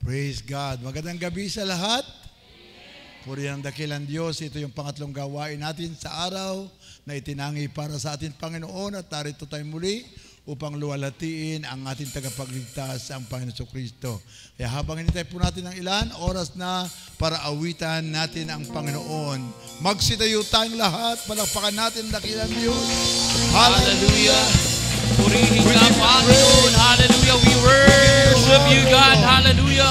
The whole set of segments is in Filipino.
Praise God. Magandang gabi sa lahat. Puri ang dakilang Diyos. Ito yung pangatlong gawain natin sa araw na itinangi para sa ating Panginoon at narito tayo muli upang luwalhatiin ang ating tagapagligtas, ang Panginoon Kristo. Kaya habang hinintay po natin ng ilan, oras na para awitan natin ang Panginoon. Magsitayo tayong lahat, palakpakan natin ang dakilang Diyos. Hallelujah! Purihin ka, Panginoon. Hallelujah! We worship you, God. Hallelujah!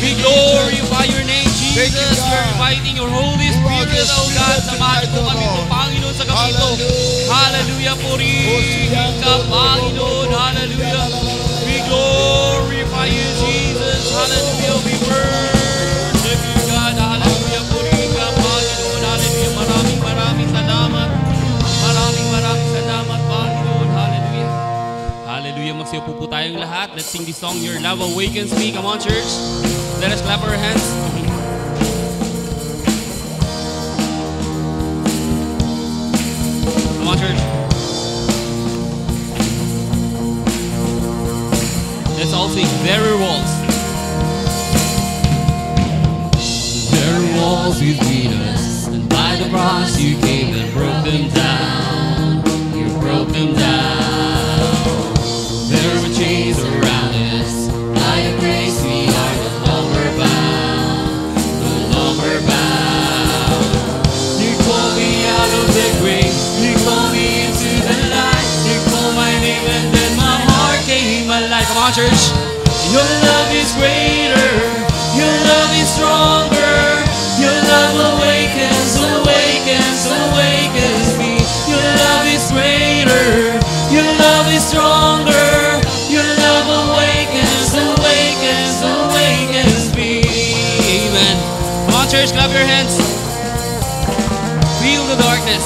We glorify your name, Jesus. We're inviting your Holy Spirit, oh God. Samahan po kami po, Panginoon, sa gabi ito. Hallelujah! Purihin ka, Panginoon. Hallelujah! We glorify you, Jesus. Hallelujah! We worship you, God. Hallelujah! Purihin ka, Panginoon. Hallelujah! Maraming salamat. Maraming salamat, Panginoon. Hallelujah. Hallelujah. Magsiupo po tayong lahat. Let's sing this song, Your Love Awakens Me. Come on, church. Let us clap our hands. Come on, church. Let's all sing There Walls. There walls between us, and by the cross you came and broke them down. You broke them down. There were chains around us. By your grace we are no longer bound. No longer bound. You called me out of the grave. You called me into the light. You called my name and then my heart came alive. Come on, church. Your love is greater. Your love is stronger. Your love awakens, awakens, awakens me. Your love is greater. Your love is stronger. Your love awakens, awakens, awakens me. Amen. Come on, church, clap your hands. Feel the darkness.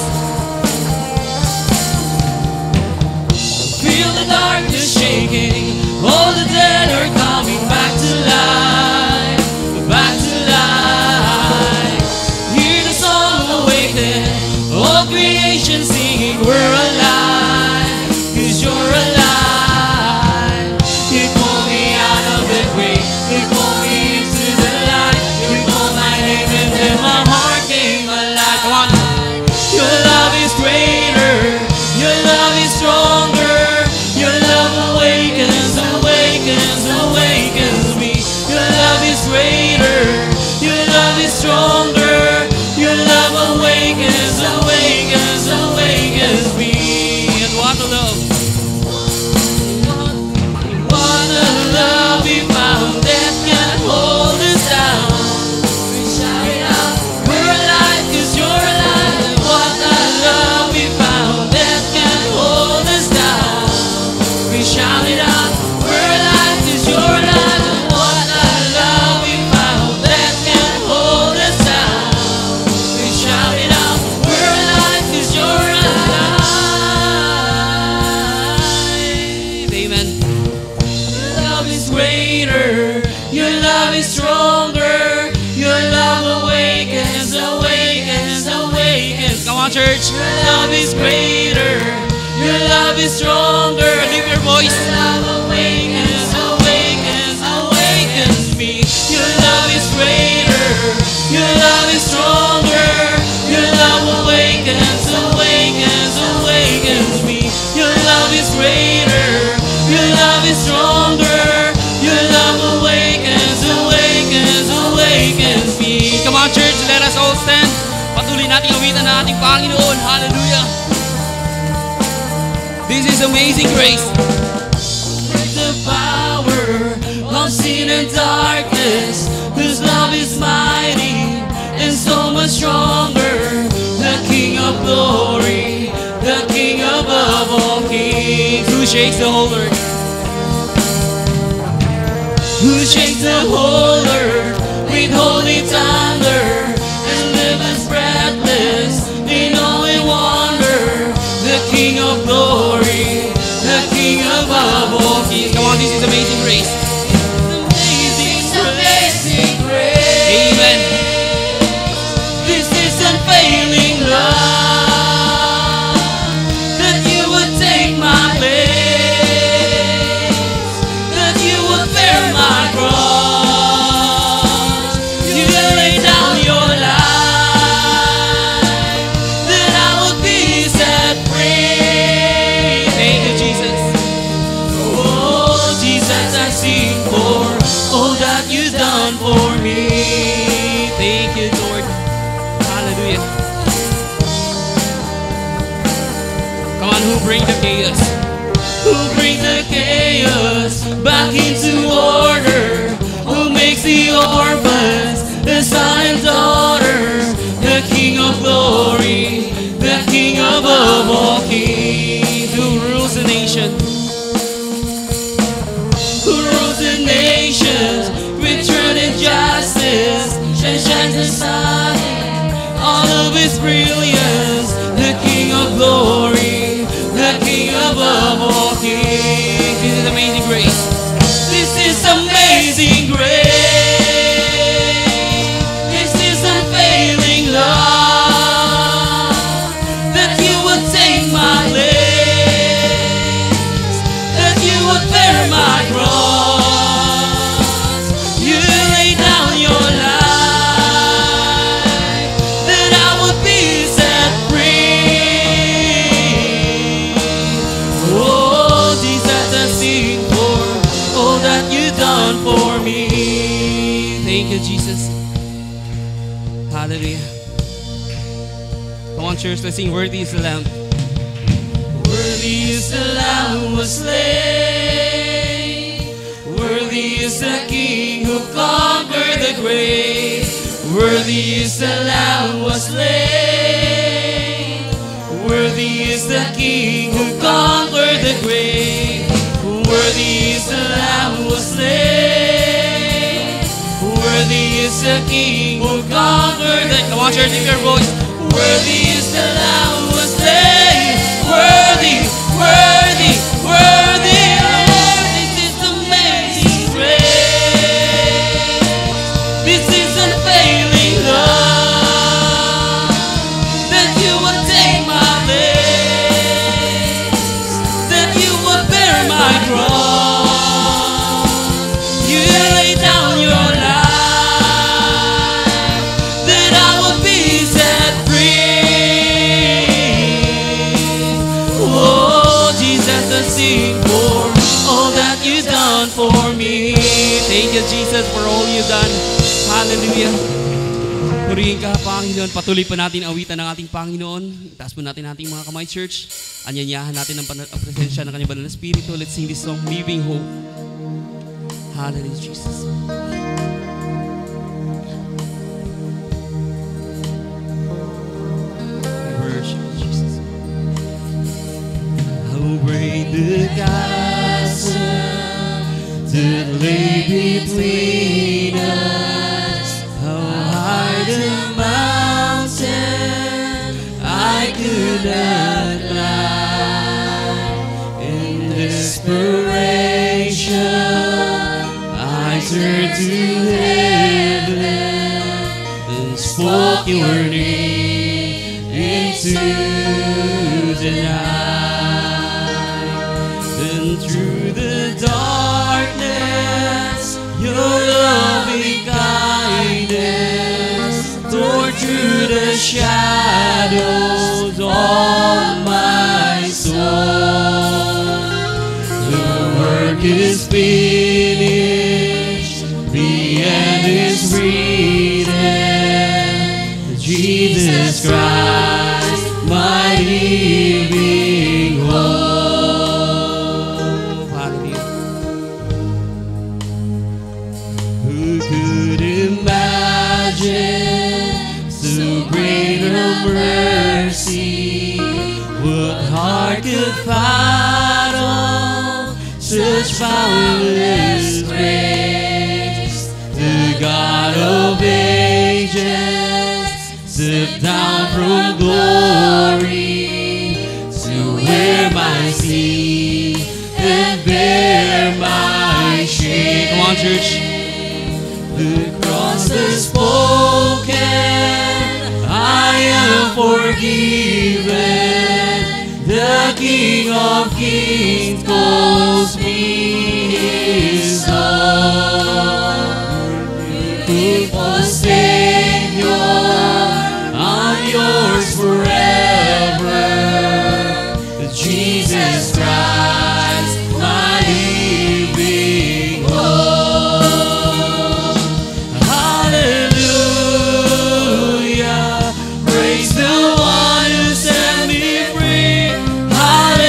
Feel the darkness shaking. All the dead are coming back to life. Back to life. Hear the song awaken. All creation singing, we're alive. 'Cause you're alive. You pull me out of the grave. You pull me into the light. You called my name and then my heart came alive. Come on. Your love is greater. Your love is stronger. Your love awakens, awakens, awakens me. Your love is greater. Your love is stronger. Your love awakens, awakens, awakens me. And what a love. What a love we found. Death can't hold us down. We shout it out. We're alive 'cause you're alive. What a love we found. Death can't hold us down. We shout it out. We're alive 'cause you're alive. What a love we found. Death can't hold us down. We shout it out. We're alive 'cause you're alive. Amen. Your love is greater. Your love is stronger. Your love awakens, awakens, awakens. Come on, church. Your love is greater. Your love is stronger. Lift your voice. Your love awakens, awakens, awakens me. Your love is greater. Your love is stronger. Your love awakens, awakens, awakens me. Your love is greater. Your love is stronger. Your love awakens, awakens, awakens me. Come on, church, let us all stand. Patuloy natin awitan na ating Panginoon. Hallelujah. This is amazing grace. The power of sin and darkness, whose love is mighty and so much stronger. The King of glory, the King above all kings, who shakes the whole earth. Who shakes the whole earth with holy thunder and liveth breathless in all in wonder. The King of glory, the King above all kings. Come on, this is amazing grace. Amazing, amazing grace. Amen. This is unfailing love, that you would take my place, that you would bear my cross. one who brings the chaos. Who brings the chaos back into order. Who makes the orphans the son and daughter. The King of glory, the King above all kings. Who rules the nation. Who rules the nations with truth and justice. And shines the sun, all of His brilliance. The King of glory, the King above all kings. This is amazing grace. This is amazing grace. This is unfailing love. That you would take my place. That you would bear my cross. You lay down your life. For me. Thank you, Jesus. Hallelujah. Come on, church, let's sing Worthy is the Lamb. Worthy is the Lamb who was slain. Worthy is the King who conquered the grave. Worthy is the Lamb who was slain. Worthy is the King who conquered the grave. Worthy is the Lamb who was slain. Worthy is the King who conquered the... Come on, church, lift your voice. Worthy is the Lamb who was slain. Worthy, worthy, worthy, Lord. This is amazing grace. This is unfailing love. That you would take my place. That you would bear my cross. You lay down your life. That I would be set free. Oh, Jesus, I sing for all that you've done for me. Thank you, Jesus, for all you've done. Hallelujah. Purihin ka, Panginoon. Patuloy pa natin awitan ng ating Panginoon. Taas po natin ating mga kamay, church. Anyanyahan natin ang presensya ng kanyang banal na Espiritu. Let's sing this song, Living Hope. Hallelujah, Jesus. We worship you, Jesus. How great the chasm that lay between us. How high the mountain I could not climb. In desperation I turned to heaven and spoke your name into the night. Then through the darkness, your loving kindness tore through the shadows of my soul. The work is finished, the end is written. Jesus Christ, my living hope. Hallelujah. Who could imagine so great a mercy? What heart could fathom such boundless grace? The God of ages stepped down from glory to wear my sin and bear my shame. Come on, church. The cross has spoken, I am forgiven. The King of Kings calls me his own. Faithful Savior, I'm yours forever. Jesus Christ, my living hope. Hallelujah, praise the one who set me free. Hallelujah.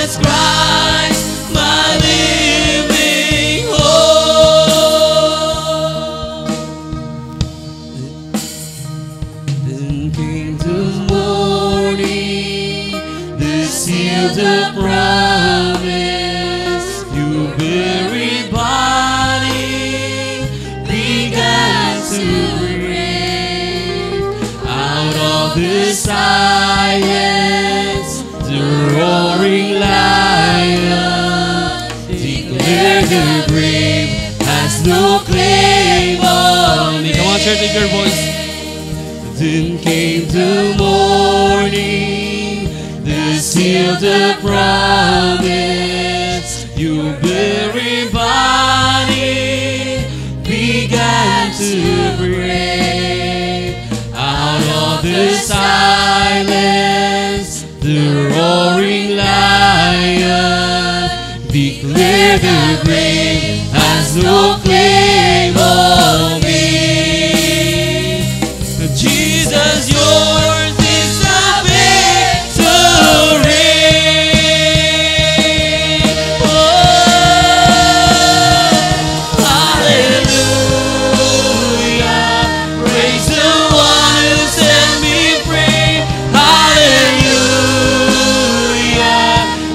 Jesus Christ, my living hope. Then came the morning, the seal of promise, your very body began to break. Out of the silence, the roaring lion declared the grave has no claim on me. Come on, church, take your voice. Then came the morning, the seal of promise, your very body began to break. Out of the silence, the roaring lion declared the grave has no claim on me. Jesus, yours is the victory. Oh, hallelujah. Praise the one who set me free. Hallelujah.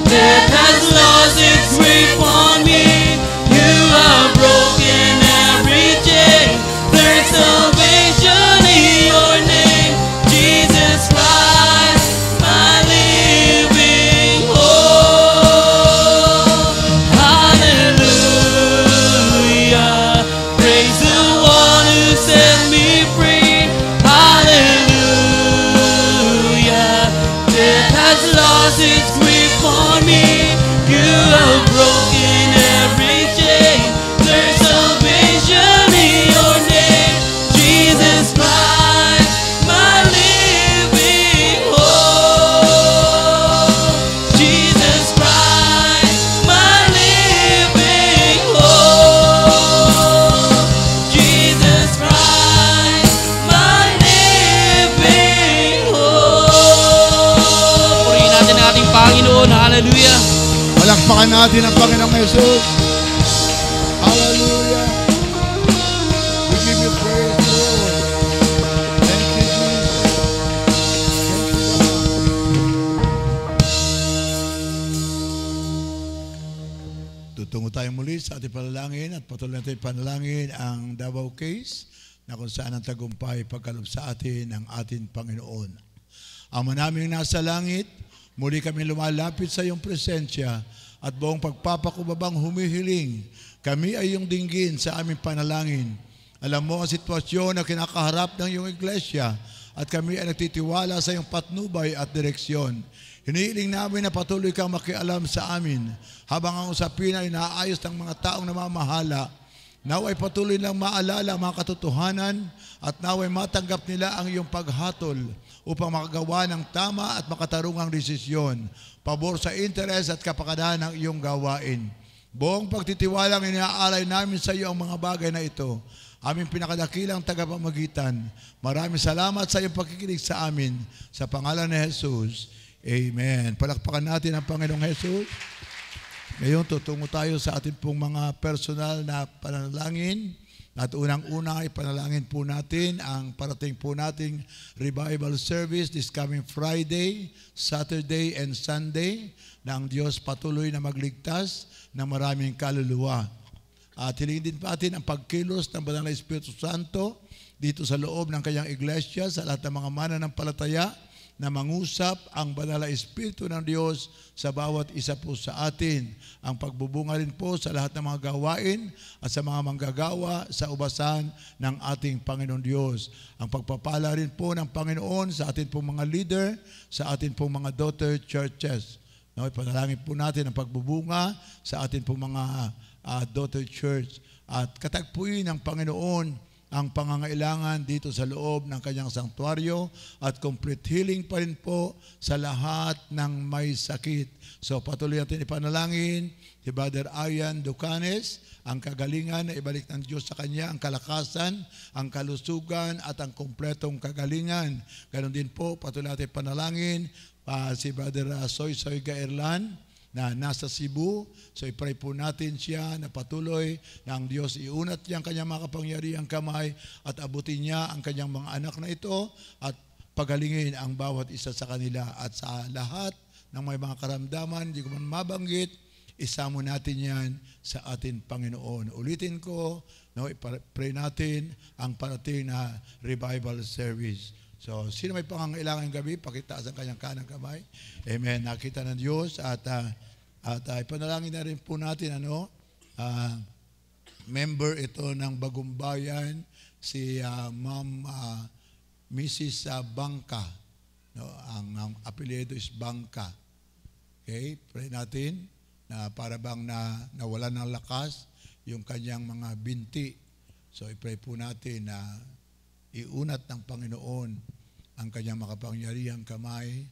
Death has lost its grip on me. You have broken every chain. There's salvation in your name. Jesus Christ, my living hope. Hallelujah. Praise the one who set me free. Hallelujah. Death has lost its grip on me. You have broken every chain. There's salvation in your name. Jesus Christ, my living hope. Jesus Christ, my living hope. Jesus Christ, my living hope. Purihin natin ang ating Panginoon. Hallelujah. Palakpakan natin ang Panginoong Jesus. Hallelujah. We give you praise, Lord. Thank you, Jesus. Thank you, Lord. Tutungo tayo muli sa ating panalangin at patuloy natin panalangin ang Davao case na kung saan ang tagumpay pagkaloob sa atin ng ating Panginoon. Ama naming nasa langit, muli kami lumalapit sa iyong presensya at buong pagpapakubabang humihiling. Kami ay iyong dinggin sa aming panalangin. Alam mo ang sitwasyon na kinakaharap ng iyong iglesia at kami ay nagtitiwala sa iyong patnubay at direksyon. Hinihiling namin na patuloy kang makialam sa amin habang ang usapin ay naayos ng mga taong namamahala. Naway patuloy lang maalala ang mga katotohanan at naway matanggap nila ang iyong paghatol upang makagawa ng tama at makatarungang desisyon, pabor sa interes at kapakanan ng iyong gawain. Buong pagtitiwalang iniaalay namin sa iyo ang mga bagay na ito, aming pinakadakilang tagapamagitan. Maraming salamat sa iyong pakikinig sa amin. Sa pangalan ni Jesus, Amen. Palakpakan natin ang Panginoong Jesus. Ngayon, tutungo tayo sa ating pong mga personal na panalangin. At unang-una, ipanalangin po natin ang parating po nating revival service this coming Friday, Saturday, and Sunday na ang Diyos patuloy na magligtas ng maraming kaluluwa. At hilingin din natin ang pagkilos ng Banal na Espiritu Santo dito sa loob ng kanyang iglesia sa lahat ng mga mananampalataya na mangusap ang Banal na Espiritu ng Diyos sa bawat isa po sa atin. Ang pagbubunga rin po sa lahat ng mga gawain at sa mga manggagawa sa ubasan ng ating Panginoon Diyos. Ang pagpapala rin po ng Panginoon sa ating pong mga leader, sa ating pong mga daughter churches. No, ipanalangin po natin ang pagbubunga sa ating pong mga daughter church. At katagpuin ng Panginoon ang pangangailangan dito sa loob ng kanyang sanktuaryo at complete healing pa rin po sa lahat ng may sakit. So patuloy natin ipanalangin si Brother Ian Ducanes, ang kagalingan na ibalik ng Diyos sa kanya, ang kalakasan, ang kalusugan at ang kompletong kagalingan. Ganon din po patuloy natin ipanalangin si Brother Soy Gaerlan, na nasa Cebu. So i-pray po natin siya na patuloy na ang Diyos iunat niya ang kanyang mga kapangyarihang kamay at abutin niya ang kanyang mga anak na ito at pagalingin ang bawat isa sa kanila. At sa lahat ng may mga karamdaman, hindi ko man mabanggit, isamo natin yan sa ating Panginoon. Ulitin ko, i-pray natin ang parating na revival service. So, sino may pangangailangan ng gabi, pakitaas ang kanyang kanang kamay. Amen. Nakita ng Diyos at ipanalangin na rin po natin member ito ng Bagong Bayan, si Ma'am Mrs. Bangka. Ang apelyido is Bangka. Okay, pray natin na para bang nawala ng lakas yung kanyang mga binti. So i-pray po natin na iunat ng Panginoon ang kanyang makapangyarihang kamay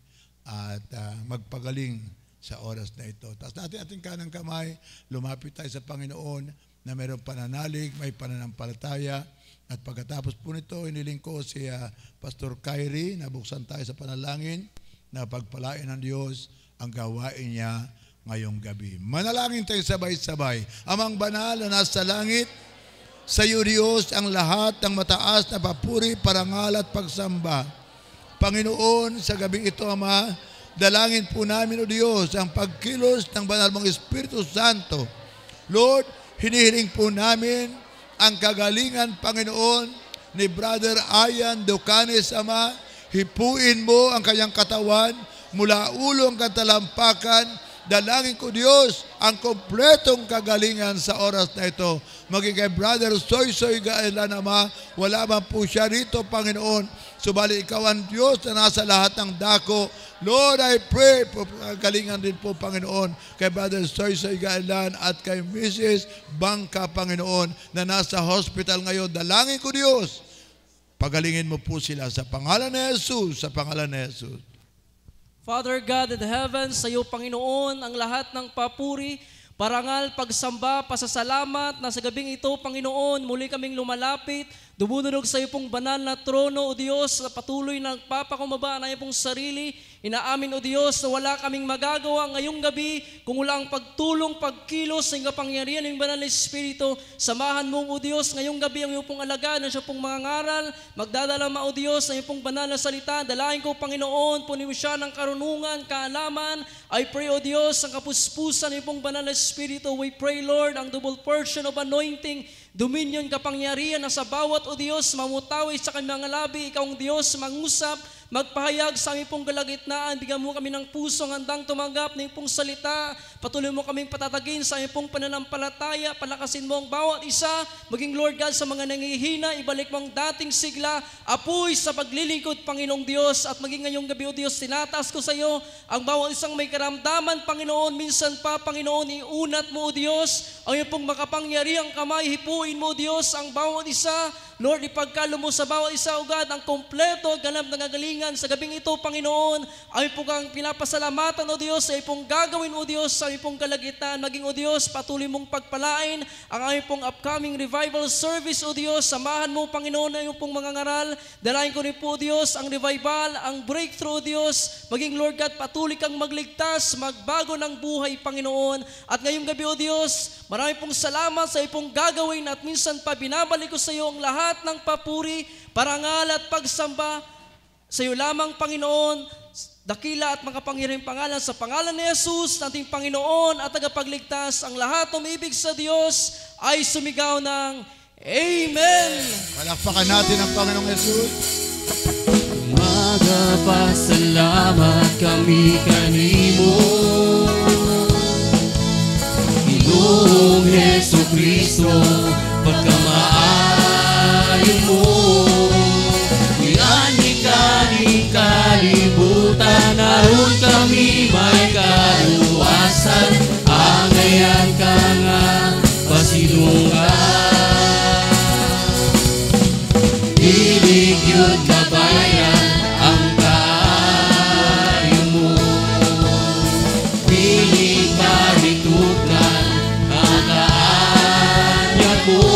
at magpagaling sa oras na ito. Tapos natin ating kanang kamay, lumapit tayo sa Panginoon na mayroong pananalig, may pananampalataya. At pagkatapos po nito, iniling ko si Pastor Kyrie na buksan tayo sa panalangin na pagpalain ng Diyos ang gawain niya ngayong gabi. Manalangin tayo sabay-sabay. Amang banal na nasa langit, sa iyo Diyos ang lahat ng mataas na papuri, parangal at pagsamba. Panginoon, sa gabi ito Ama, dalangin po namin o Diyos ang pagkilos ng banal mong Espiritu Santo. Lord, hinihiling po namin ang kagalingan, Panginoon, ni Brother Ian Ducanes, Ama. Hipuin mo ang kanyang katawan mula ulo hanggang talampakan. Dalangin ko Diyos ang kompletong kagalingan sa oras na ito. Maging kay Brother Soy Gaelan, Ama, wala man po siya rito, Panginoon. Subalit ikaw ang Diyos na nasa lahat ng dako. Lord, I pray po kagalingan din po, Panginoon, kay Brother Soy Gaelan at kay Mrs. Bangka, Panginoon, na nasa hospital ngayon. Dalangin ko Diyos, pagalingin mo po sila sa pangalan ni Jesus, sa pangalan ni Jesus. Father God in heaven, sa iyo, Panginoon, ang lahat ng papuri, parangal, pagsamba, pasasalamat na sa gabing ito, Panginoon, muli kaming lumalapit, dumudulog sa iyo pong banal na trono, O Diyos, na patuloy na nagpapakumbaba na iyo pong sarili. Inaamin, O Diyos, na wala kaming magagawa ngayong gabi kung wala ang pagtulong, pagkilos ng kapangyarihan ng banal na Espiritu. Samahan mo, O Diyos, ngayong gabi ang iyong pong alaga na siya pong mga ngaral. Magdadala mo, O Diyos, ng iyong pong banal na salita. Dalain ko, Panginoon, punin mo siya ng karunungan, kaalaman. I pray, O Diyos, ang kapuspusan ng iyong pong banal na Espiritu. We pray, Lord, ang double portion of anointing, dominion, kapangyarihan na sa bawat, O Diyos, mamutawi sa kanyang mga labi. Ikaw ang Diyos, mangusap, magpahayag sa aming pong kalagitnaan. Bigyan mo kami ng pusong handang tumanggap ng pong salita. Patuloy mo kaming patatagin sa aming pong pananampalataya. Palakasin mo ang bawat isa. Maging Lord God sa mga nangihina. Ibalik mo ang dating sigla. Apoy sa paglilingkod, Panginoong Diyos. At maging ngayong gabi, O Diyos, tinataas ko sa iyo ang bawat isang may karamdaman, Panginoon. Minsan pa, Panginoon, iunat mo, O Diyos, ang iyong pong makapangyarihang kamay. Hipuin mo, O Diyos, ang bawat isa. Lord, ipagkalo mo sa bawat isa, O God, ang kompleto, ganap na gagalingan sa gabing ito, Panginoon. Ay po kang pinapasalamatan, O Diyos, ay pong gagawin, O Diyos, sa aming pong kalagitnaan. Maging, O Diyos, patuloy mong pagpalain ang aming pong upcoming revival service, O Diyos. Samahan mo, Panginoon, na iyong pong mga ngaral. Dalain ko rin po, O Diyos, ang revival, ang breakthrough, O Diyos. Maging, Lord God, patuloy kang magligtas, magbago ng buhay, Panginoon. At ngayong gabi, O Diyos, marami pong salamat sa iyong pong gagawin at minsan pa binabalik ko sa iyo ang lahat ng papuri, parangal at pagsamba sa iyo lamang, Panginoon, dakila at makapangyarihang pangalan, sa pangalan ni Jesus, nating Panginoon at tagapagligtas. Ang lahat umibig sa Diyos ay sumigaw ng Amen. Palakpakan natin ang Panginoong Jesus. Magpasalamat kami kanimo, Ginoong Jesucristo, pagkamaayo mo. Iyan kalibutan, naroon kami may kaluwasan. Angayan ka nga, pasinungan. Dilig yun kabayan ang kayo mo. Piling kahitutan, ang kaanya ko.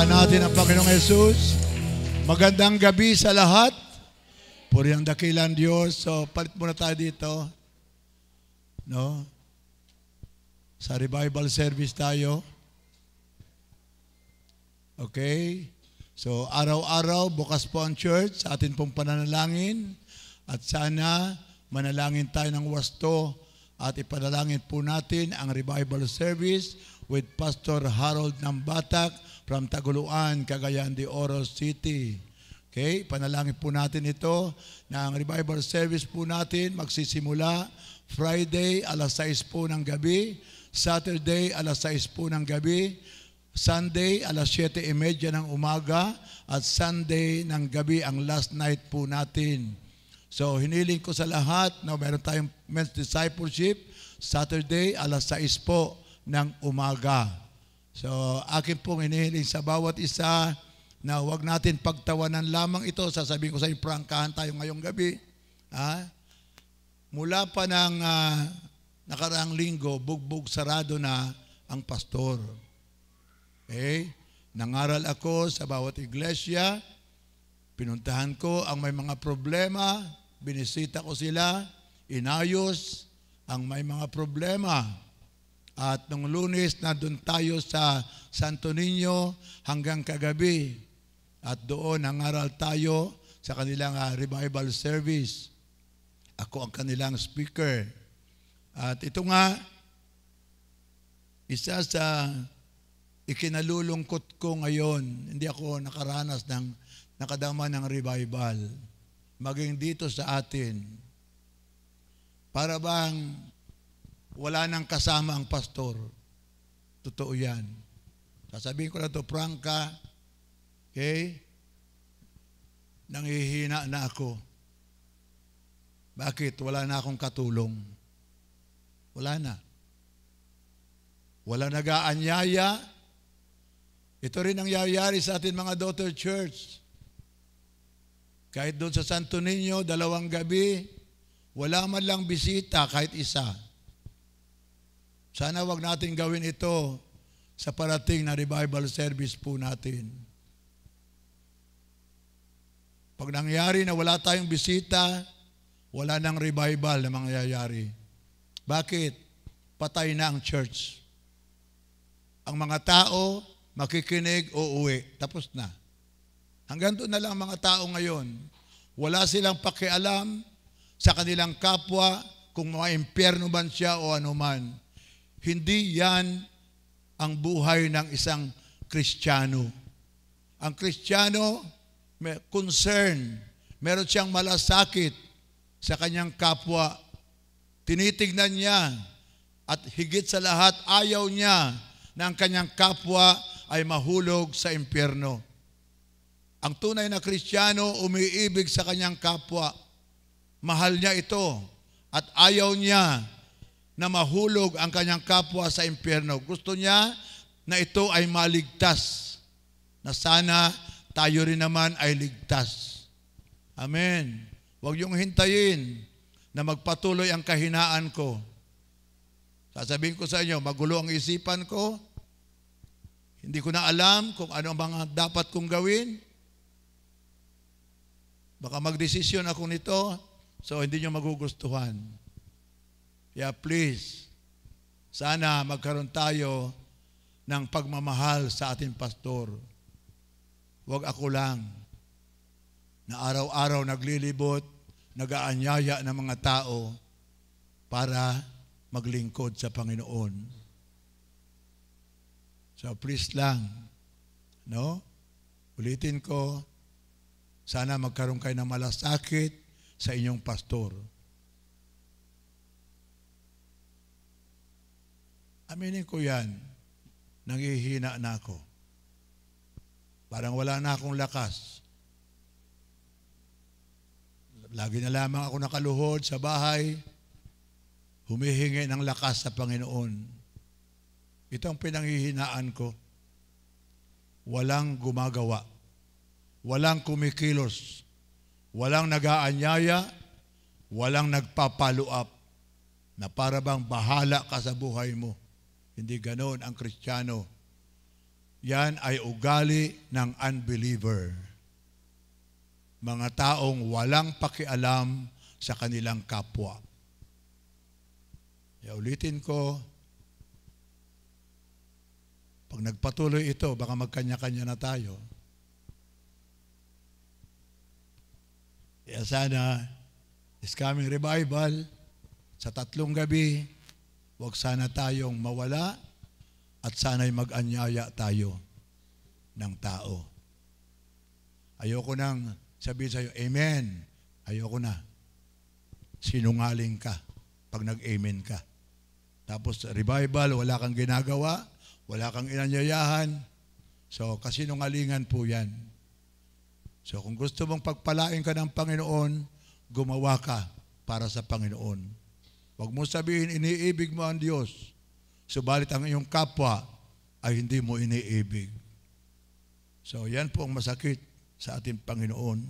natin ang Panginoong Jesus. Magandang gabi sa lahat. Puri ang dakilang Diyos. So, palit muna tayo dito. No? Sa revival service tayo. Okay? So, araw-araw, bukas po ang church sa atin pong pananalangin. At sana, manalangin tayo ng wasto at ipanalangin po natin ang revival service with Pastor Harold Nambatak from Taguluan, Cagayan de Oro City. Okay, panalangin po natin ito na ang revival service po natin magsisimula Friday alas 6 po ng gabi, Saturday alas 6 po ng gabi, Sunday alas 7:30 ng umaga, at Sunday ng gabi ang last night po natin. So hiniling ko sa lahat na meron tayong men's discipleship Saturday alas 6 po ng umaga. So, akin pong hinihiling sa bawat isa na huwag natin pagtawanan lamang ito. Sasabihin ko sa inyo, prangkahan tayo ngayong gabi. Mula pa ng nakaraang linggo, bugbog sarado na ang pastor. Okay? Nangaral ako sa bawat iglesia. Pinuntahan ko ang may mga problema. Binisita ko sila. Inayos ang may mga problema. At nung Lunes, nandun tayo sa Santo Niño hanggang kagabi. At doon, nangaral tayo sa kanilang revival service. Ako ang kanilang speaker. At ito nga, isa sa ikinalulungkot ko ngayon, hindi ako nakaranas ng nakadama ng revival. Maging dito sa atin. Para bang wala nang kasama ang pastor. Totoo yan. Sasabihin ko na ito, prangka, okay? Nanghihina na ako. Bakit? Wala na akong katulong. Wala na. Wala nag-aanyaya. Ito rin ang nangyayari sa atin mga daughter church. Kahit doon sa Santo Niño, 2 gabi, wala man lang bisita kahit isa. Sana wag natin gawin ito sa parating na revival service po natin. Pag nangyari na wala tayong bisita, wala nang revival na mangyayari. Bakit? Patay na ang church. Ang mga tao, makikinig o uwi. Tapos na. Hanggang doon na lang ang mga tao ngayon. Wala silang pakialam sa kanilang kapwa kung mga impyerno man siya o anuman. Hindi yan ang buhay ng isang Kristiyano. Ang Kristiyano, may concern, meron siyang malasakit sa kanyang kapwa. Tinitignan niya at higit sa lahat ayaw niya na ang kanyang kapwa ay mahulog sa impyerno. Ang tunay na Kristiyano umiibig sa kanyang kapwa. Mahal niya ito at ayaw niya na mahulog ang kanyang kapwa sa impyerno. Gusto niya na ito ay maligtas. Na sana tayo rin naman ay ligtas. Amen. Huwag niyong hintayin na magpatuloy ang kahinaan ko. Sasabihin ko sa inyo, magulo ang isipan ko. Hindi ko na alam kung ano ang mga dapat kong gawin. Baka magdesisyon ako nito, so hindi niyo magugustuhan. Kaya please, sana magkaroon tayo ng pagmamahal sa ating pastor. Huwag ako lang na araw-araw naglilibot, nag-aanyaya ng mga tao para maglingkod sa Panginoon. So please lang, no? Ulitin ko, sana magkaroon kayo ng malasakit sa inyong pastor. Aminin ko yan, nanghihina na ako. Parang wala na akong lakas. Lagi na lamang ako nakaluhod sa bahay, humihingi ng lakas sa Panginoon. Ito ang pinanghihinaan ko. Walang gumagawa. Walang kumikilos. Walang nag-aanyaya. Walang nagpa-follow up na para bang bahala ka sa buhay mo. Hindi ganoon ang Kristiyano. Yan ay ugali ng unbeliever. Mga taong walang pakialam sa kanilang kapwa. Ulitin ko, pag nagpatuloy ito, baka magkanya-kanya na tayo. Kaya sana, this coming revival, sa 3 gabi, huwag sana tayong mawala at sana'y mag-anyaya tayo ng tao. Ayoko nang sabihin sa'yo, Amen. Ayoko na. Sinungaling ka pag nag-Amen ka. Tapos revival, wala kang ginagawa, wala kang inanyayahan. So, kasinungalingan po yan. So, kung gusto mong pagpalain ka ng Panginoon, gumawa ka para sa Panginoon. Huwag mo sabihin, iniibig mo ang Diyos. Subalit ang iyong kapwa ay hindi mo iniibig. So, yan po ang masakit sa ating Panginoon.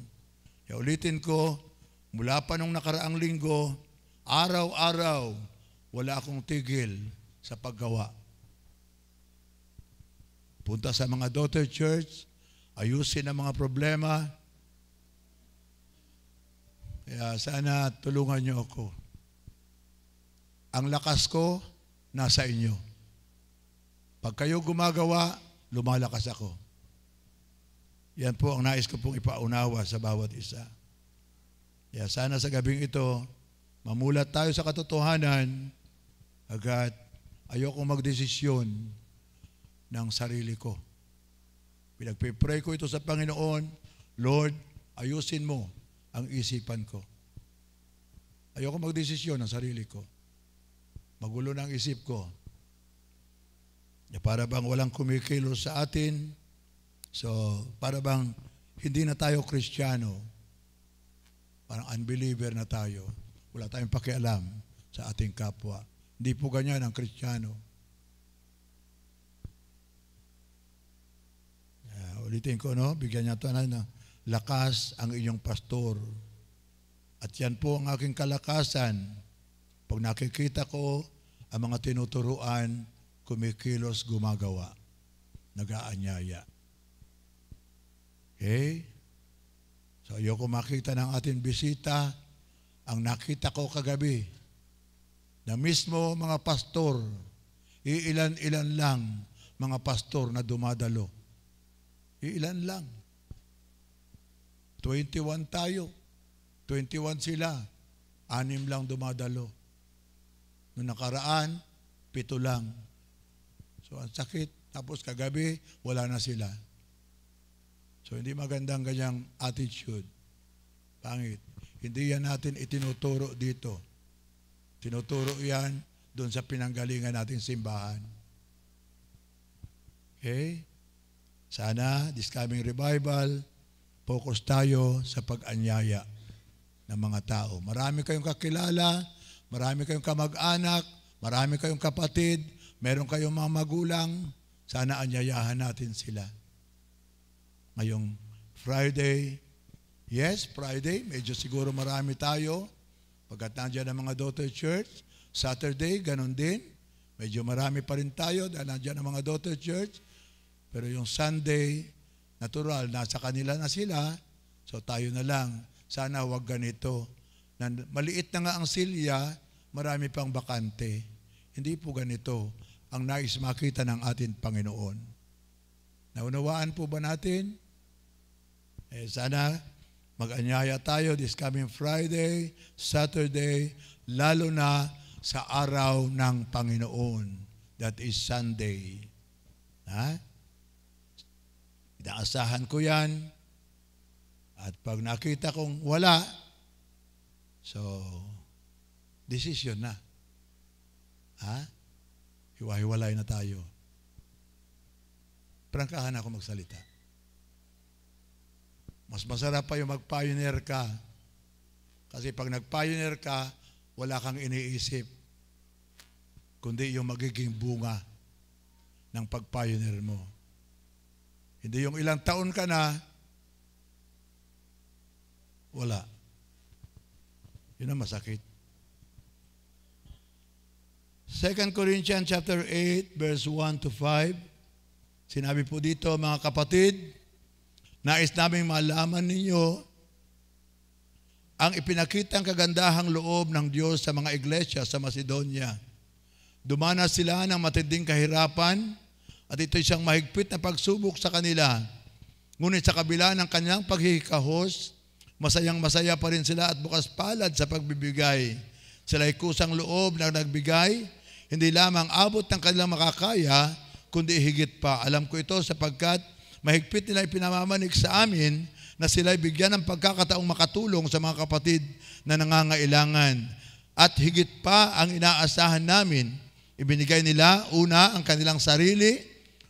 Kaya ulitin ko, mula pa nung nakaraang linggo, araw-araw, wala akong tigil sa paggawa. Punta sa mga daughter church, ayusin ang mga problema. Kaya sana tulungan niyo ako. Ang lakas ko, nasa inyo. Pag kayo gumagawa, lumalakas ako. Yan po ang nais ko pong ipaunawa sa bawat isa. Kaya sana sa gabing ito, mamulat tayo sa katotohanan, agad ayokong magdesisyon ng sarili ko. Pinagpipray ko ito sa Panginoon, Lord, ayusin mo ang isipan ko. Ayokong magdesisyon ng sarili ko. Magulo ng isip ko. Para bang walang kumikilos sa atin, so para bang hindi na tayo Kristiyano, parang unbeliever na tayo. Wala tayong pakialam sa ating kapwa. Hindi po ganyan ang Kristiyano. Ulitin ko, no? Bigyan niya ito na lakas ang inyong pastor. At yan po ang aking kalakasan. Pag nakikita ko ang mga tinuturuan, kumikilos, gumagawa, nag-aanyaya. Okay? So, ayoko makita ng ating bisita, ang nakita ko kagabi, na mismo mga pastor, iilan-ilan lang mga pastor na dumadalo. Iilan lang. 21 tayo. 21 sila. 6 lang dumadalo. Noong nakaraan, 7 lang. So, ang sakit. Tapos kagabi, wala na sila. So, hindi magandang ganyang attitude. Pangit. Hindi yan natin itinuturo dito. Tinuturo yan doon sa pinanggalingan nating simbahan. Okay? Sana, this coming revival, focus tayo sa pag-anyaya ng mga tao. Marami kayong kakilala, marami kayong kamag-anak, marami kayong kapatid, meron kayong mga magulang, sana anyayahan natin sila. Ngayong Friday, yes, Friday, medyo siguro marami tayo, pagkat nandiyan ang mga daughter church. Saturday, ganun din, medyo marami pa rin tayo dahil nandiyan ang mga daughter church. Pero yung Sunday, natural, nasa kanila na sila, so tayo na lang. Sana huwag ganito. Maliit na nga ang silya, marami pang bakante. Hindi po ganito ang nais makita ng ating Panginoon. Naunawaan po ba natin? Sana mag-anyaya tayo this coming Friday, Saturday, lalo na sa araw ng Panginoon. That is Sunday. Ha? Inaasahan ko yan. At pag nakita kong wala, so, decision na. Ha? Hiwa-hiwalay na tayo. Prangkahan ako magsalita. Mas masarap pa yung mag-pioneer ka. Kasi pag nag-pioneer ka, wala kang iniisip. Kundi yung magiging bunga ng pag-pioneer mo. Hindi yung ilang taon ka na, wala. Yun ang masakit. 2 Corinthians chapter 8, verse 1 to 5. Sinabi po dito, mga kapatid, nais naming malaman ninyo ang ipinakitang kagandahang loob ng Diyos sa mga iglesia sa Macedonia. Dumanas sila ng matinding kahirapan at ito'y siyang mahigpit na pagsubok sa kanila. Ngunit sa kabila ng kanyang paghihikahos, masayang-masaya pa rin sila at bukas palad sa pagbibigay. Sila'y kusang loob na nagbigay, hindi lamang abot ng kanilang makakaya, kundi higit pa. Alam ko ito sapagkat mahigpit nila ipinamamanig sa amin na sila'y bigyan ng pagkakataong makatulong sa mga kapatid na nangangailangan. At higit pa ang inaasahan namin, ibinigay nila una ang kanilang sarili,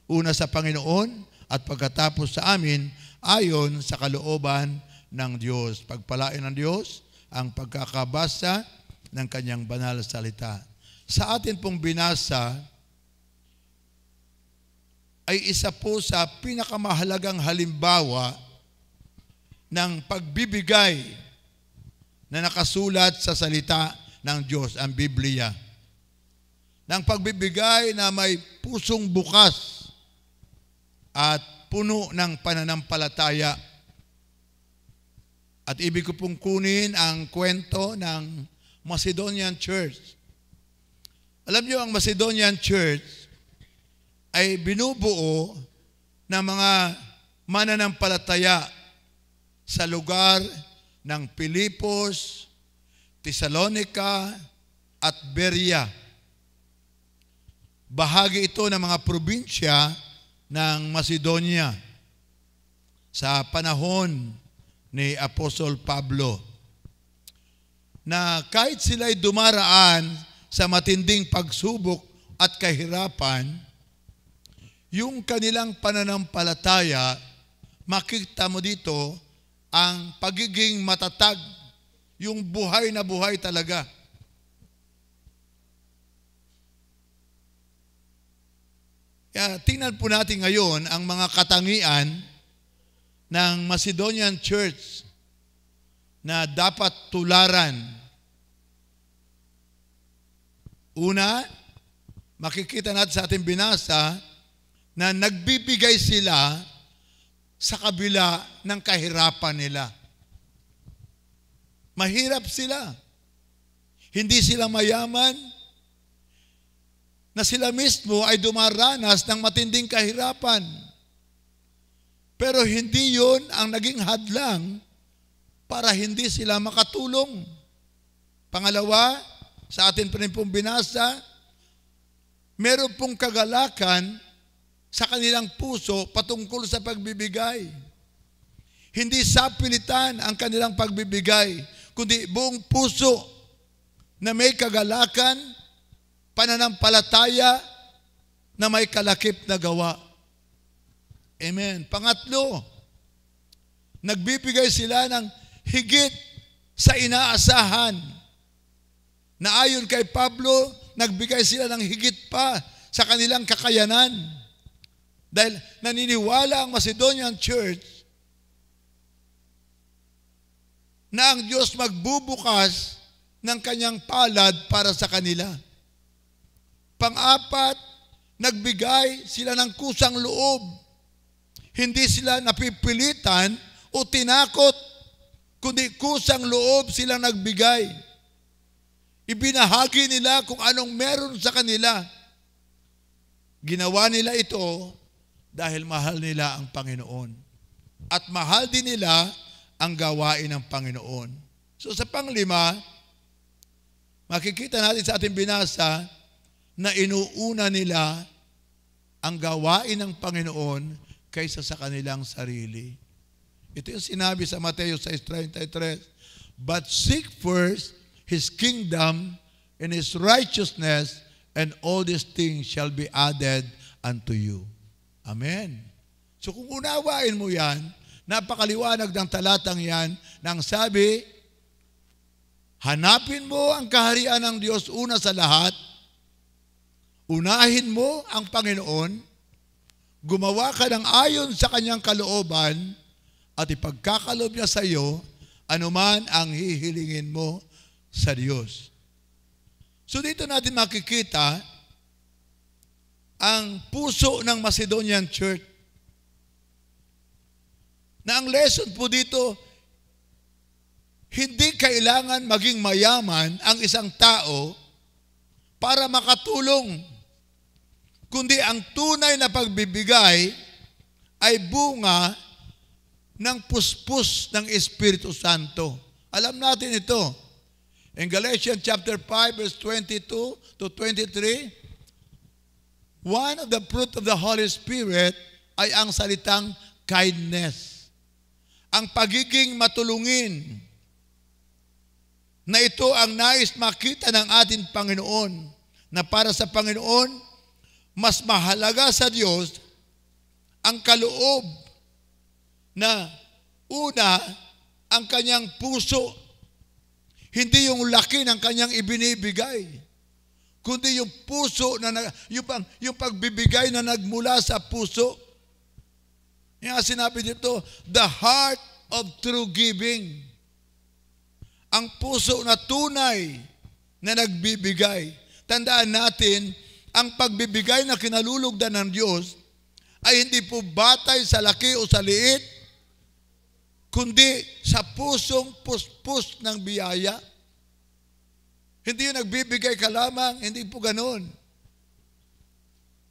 una sa Panginoon, at pagkatapos sa amin, ayon sa kalooban ng Diyos. Pagpalain ng Diyos ang pagkakabasa ng kanyang banal na salita. Sa atin pong binasa, ay isa po sa pinakamahalagang halimbawa ng pagbibigay na nakasulat sa salita ng Diyos, ang Biblia. Ng pagbibigay na may pusong bukas at puno ng pananampalataya. At ibig ko pong kunin ang kwento ng Macedonian Church. Alam niyo, ang Macedonian Church ay binubuo ng mga mananampalataya sa lugar ng Pilipos, Thessalonica at Berea. Bahagi ito ng mga probinsya ng Macedonia sa panahon ni Apostol Pablo, na kahit sila'y dumaraan sa matinding pagsubok at kahirapan, yung kanilang pananampalataya, makita mo dito ang pagiging matatag, yung buhay na buhay talaga. Tingnan po natin ngayon ang mga katangian ng Macedonian Church na dapat tularan. Una, makikita natin sa ating binasa na nagbibigay sila sa kabila ng kahirapan nila. Mahirap sila. Hindi sila mayaman, na sila mismo ay dumaranas ng matinding kahirapan. Pero hindi yun ang naging hadlang para hindi sila makatulong. Pangalawa, sa atin pa rin pong binasa, meron pong kagalakan sa kanilang puso patungkol sa pagbibigay. Hindi sapilitan ang kanilang pagbibigay, kundi buong puso na may kagalakan, pananampalataya na may kalakip na gawa. Amen. Pangatlo, nagbibigay sila ng higit sa inaasahan. Na ayon kay Pablo, nagbigay sila ng higit pa sa kanilang kakayanan. Dahil naniniwala ang Macedonian Church na ang Diyos magbubukas ng kanyang palad para sa kanila. Pang-apat, nagbigay sila ng kusang loob. Hindi sila napipilitan o tinakot, kundi kusang loob sila nagbigay. Ibinahagi nila kung anong meron sa kanila. Ginawa nila ito dahil mahal nila ang Panginoon. At mahal din nila ang gawain ng Panginoon. So sa panglima, makikita natin sa ating binasa na inuuna nila ang gawain ng Panginoon kaysa sa kanilang sarili. Ito yung sinabi sa Mateo 6:33, "But seek first His kingdom and His righteousness, and all these things shall be added unto you." Amen. So kung unawain mo yan, napakaliwanag ng talatang yan, nang sabi, hanapin mo ang kaharian ng Diyos una sa lahat, unahin mo ang Panginoon, gumawa ka ng ayon sa kanyang kalooban, at ipagkakaloob niya sa iyo, anuman ang hihilingin mo sa Diyos. So dito natin makikita ang puso ng Macedonian Church. Na ang lesson po dito, hindi kailangan maging mayaman ang isang tao para makatulong, kundi ang tunay na pagbibigay ay bunga ng puspos ng Espiritu Santo. Alam natin ito. In Galatians chapter 5 verse 22 to 23, one of the fruit of the Holy Spirit ay ang salitang kindness. Ang pagiging matulungin, na ito ang nais makita ng ating Panginoon, na para sa Panginoon, mas mahalaga sa Diyos ang kaloob na una, ang kanyang puso, hindi yung laki ng kanyang ibinibigay, kundi yung puso, yung pagbibigay na nagmula sa puso. Yung sinabi dito, the heart of true giving. Ang puso na tunay na nagbibigay. Tandaan natin, ang pagbibigay na kinalulugdan ng Diyos ay hindi po batay sa laki o sa liit, kundi sa pusong puspos ng biyaya. Hindi yung nagbibigay ka lamang, hindi po ganoon.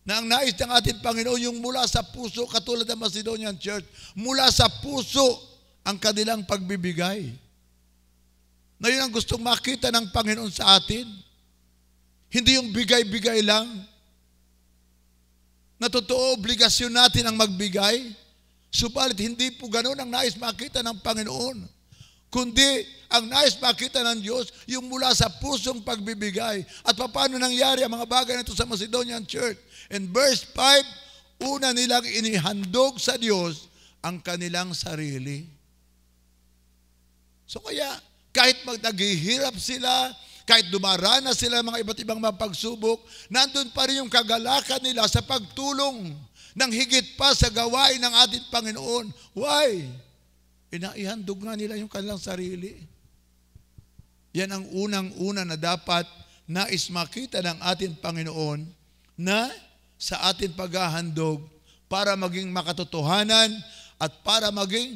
Na ang nais ng ating Panginoon yung mula sa puso, katulad ng Macedonian Church, mula sa puso ang kanilang pagbibigay. Na yun ang gustong makita ng Panginoon sa atin. Hindi yung bigay-bigay lang. Na totoo, obligasyon natin ang magbigay. Subalit hindi po ganoon ang nais makita ng Panginoon. Kundi ang nais makita ng Diyos, yung mula sa pusong pagbibigay. At paano nangyari ang mga bagay na ito sa Macedonian Church? In verse 5, una nilang inihandog sa Diyos ang kanilang sarili. So kaya, kahit naghihirap sila, kahit dumaranas sila mga iba't ibang mga pagsubok, nandun pa rin yung kagalakan nila sa pagtulong ng higit pa sa gawain ng ating Panginoon. Why? Inaihandog nga nila yung kanilang sarili. Yan ang unang-una na dapat nais makita ng ating Panginoon na sa ating paghahandog para maging makatotohanan at para maging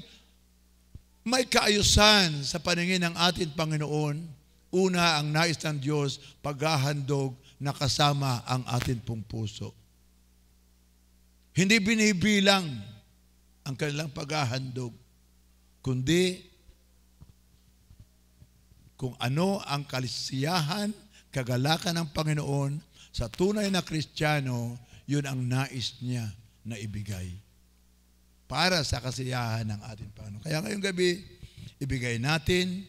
may kaayusan sa paningin ng ating Panginoon. Una, ang nais ng Diyos, paghahandog na kasama ang ating pong puso. Hindi binibilang ang kanilang paghahandog, kundi kung ano ang kalisiyahan, kagalakan ng Panginoon sa tunay na Kristiyano, yun ang nais niya na ibigay para sa kasiyahan ng ating Panginoon. Kaya ngayong gabi, ibigay natin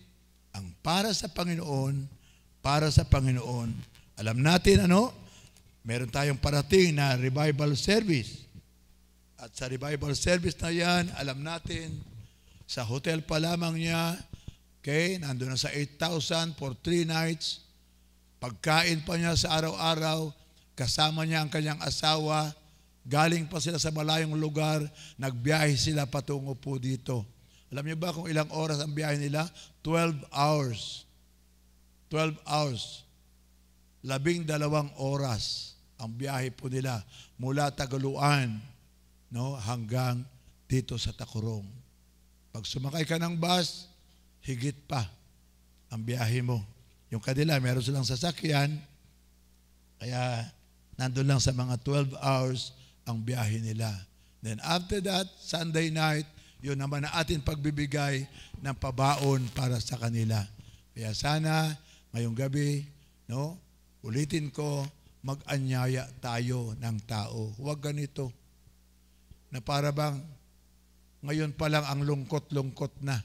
ang para sa Panginoon, para sa Panginoon. Alam natin meron tayong parating na revival service. At sa revival service na yan, alam natin, sa hotel pa lamang niya, nandun na sa 8,000 for 3 nights. Pagkain pa niya sa araw-araw, kasama niya ang kanyang asawa, galing pa sila sa malayong lugar, nagbiyahe sila patungo po dito. Alam niyo ba kung ilang oras ang biyahe nila? 12 hours. 12 hours. 12 oras ang biyahe po nila mula Tagaluan hanggang dito sa Tacorong. Pag sumakay ka ng bus, higit pa ang biyahe mo. Yung kanila, meron silang sasakyan, kaya nandun lang sa mga 12 hours ang biyahe nila. Then after that, Sunday night, yun naman na ating pagbibigay ng pabaon para sa kanila. Kaya sana, ngayong gabi, ulitin ko, mag-anyaya tayo ng tao. Huwag ganito. Na para bang, ngayon pa lang ang lungkot-lungkot na.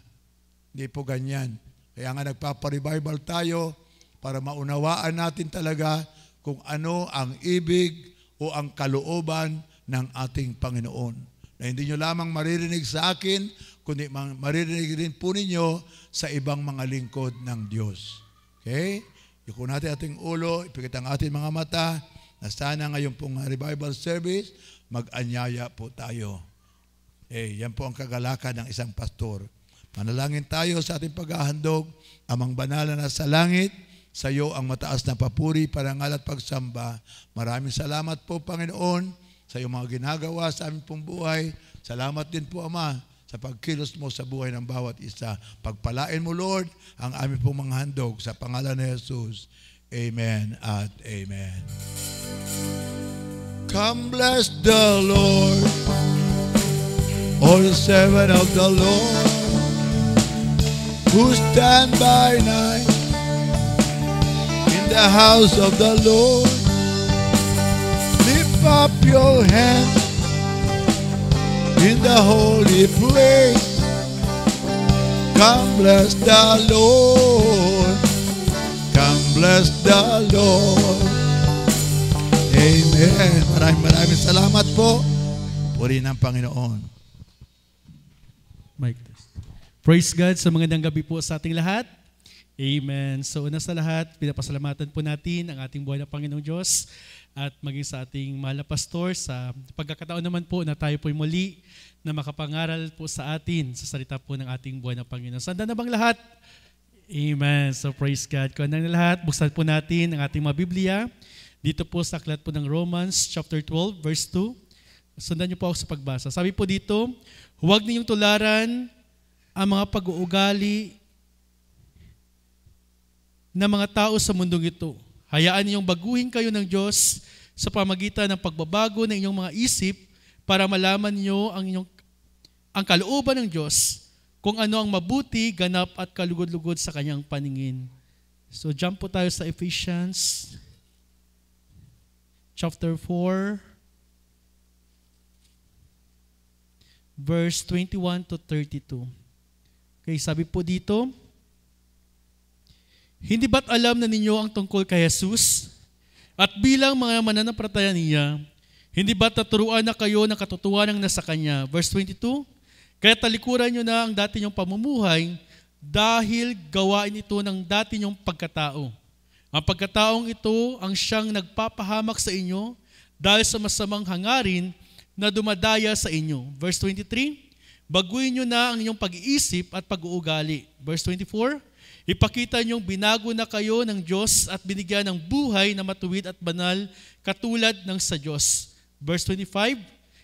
Hindi po ganyan. Kaya nga nagpaparevival tayo para maunawaan natin talaga kung ano ang ibig o ang kalooban ng ating Panginoon. Na hindi nyo lamang maririnig sa akin, kundi maririnig rin po ninyo sa ibang mga lingkod ng Diyos. Okay? Yuko natin ating ulo, ipikit ang ating mga mata, na sana ngayon pong revival service, mag-anyaya po tayo. Yan po ang kagalakan ng isang pastor. Manalangin tayo sa ating paghahandog, Amang banal na sa langit, Sa iyo ang mataas na papuri, parangal at pagsamba. Maraming salamat po, Panginoon, sa iyong mga ginagawa sa aming pong buhay. Salamat din po, Ama, sa pagkilos mo sa buhay ng bawat isa. Pagpalain mo, Lord, ang aming pong mga handog sa pangalan ni Jesus. Amen at amen. Come bless the Lord, all the servants of the Lord, who stand by night in the house of the Lord. Lift up your hands in the holy place. Come bless the Lord. Come bless the Lord. Amen. Maraming salamat po. Puri ng Panginoon. Mic test. Praise God sa magandang gabi po sa ating lahat. Amen. So una sa lahat, pinapasalamatan po natin ang ating buhay na Panginoong Diyos at maging sa ating mahal na pastor sa pagkakataon naman po na tayo po'y muli na makapangaral po sa atin sa salita po ng ating buhay na Panginoon. Sanda na bang lahat? Amen. So praise God. Kung na lahat, buksan po natin ang ating mga Biblia. Dito po sa aklat po ng Romans chapter 12 verse 2. Sundan niyo po ako sa pagbasa. Sabi po dito, huwag ninyong tularan ang mga pag-uugali ng mga tao sa mundong ito. Hayaan ninyong baguhin kayo ng Diyos sa pamagitan ng pagbabago ng inyong mga isip para malaman niyo ang kalooban ng Diyos, kung ano ang mabuti, ganap at kalugod-lugod sa kanyang paningin. So jump po tayo sa Ephesians chapter 4, verse 21 to 32. Okay, sabi po dito, hindi ba't alam na ninyo ang tungkol kay Jesus? At bilang mga mananampalataya niya, hindi ba't naturuan na kayo ng katotohanan nasa Kanya? Verse 22, kaya talikuran nyo na ang dati nyong pamumuhay dahil gawain ito ng dati nyong pagkatao. Ang pagkataong ito ang siyang nagpapahamak sa inyo dahil sa masamang hangarin na dumadaya sa inyo. Verse 23, baguhin nyo na ang inyong pag-iisip at pag-uugali. Verse 24, ipakita nyong binago na kayo ng Diyos at binigyan ng buhay na matuwid at banal katulad ng sa Diyos. Verse 25,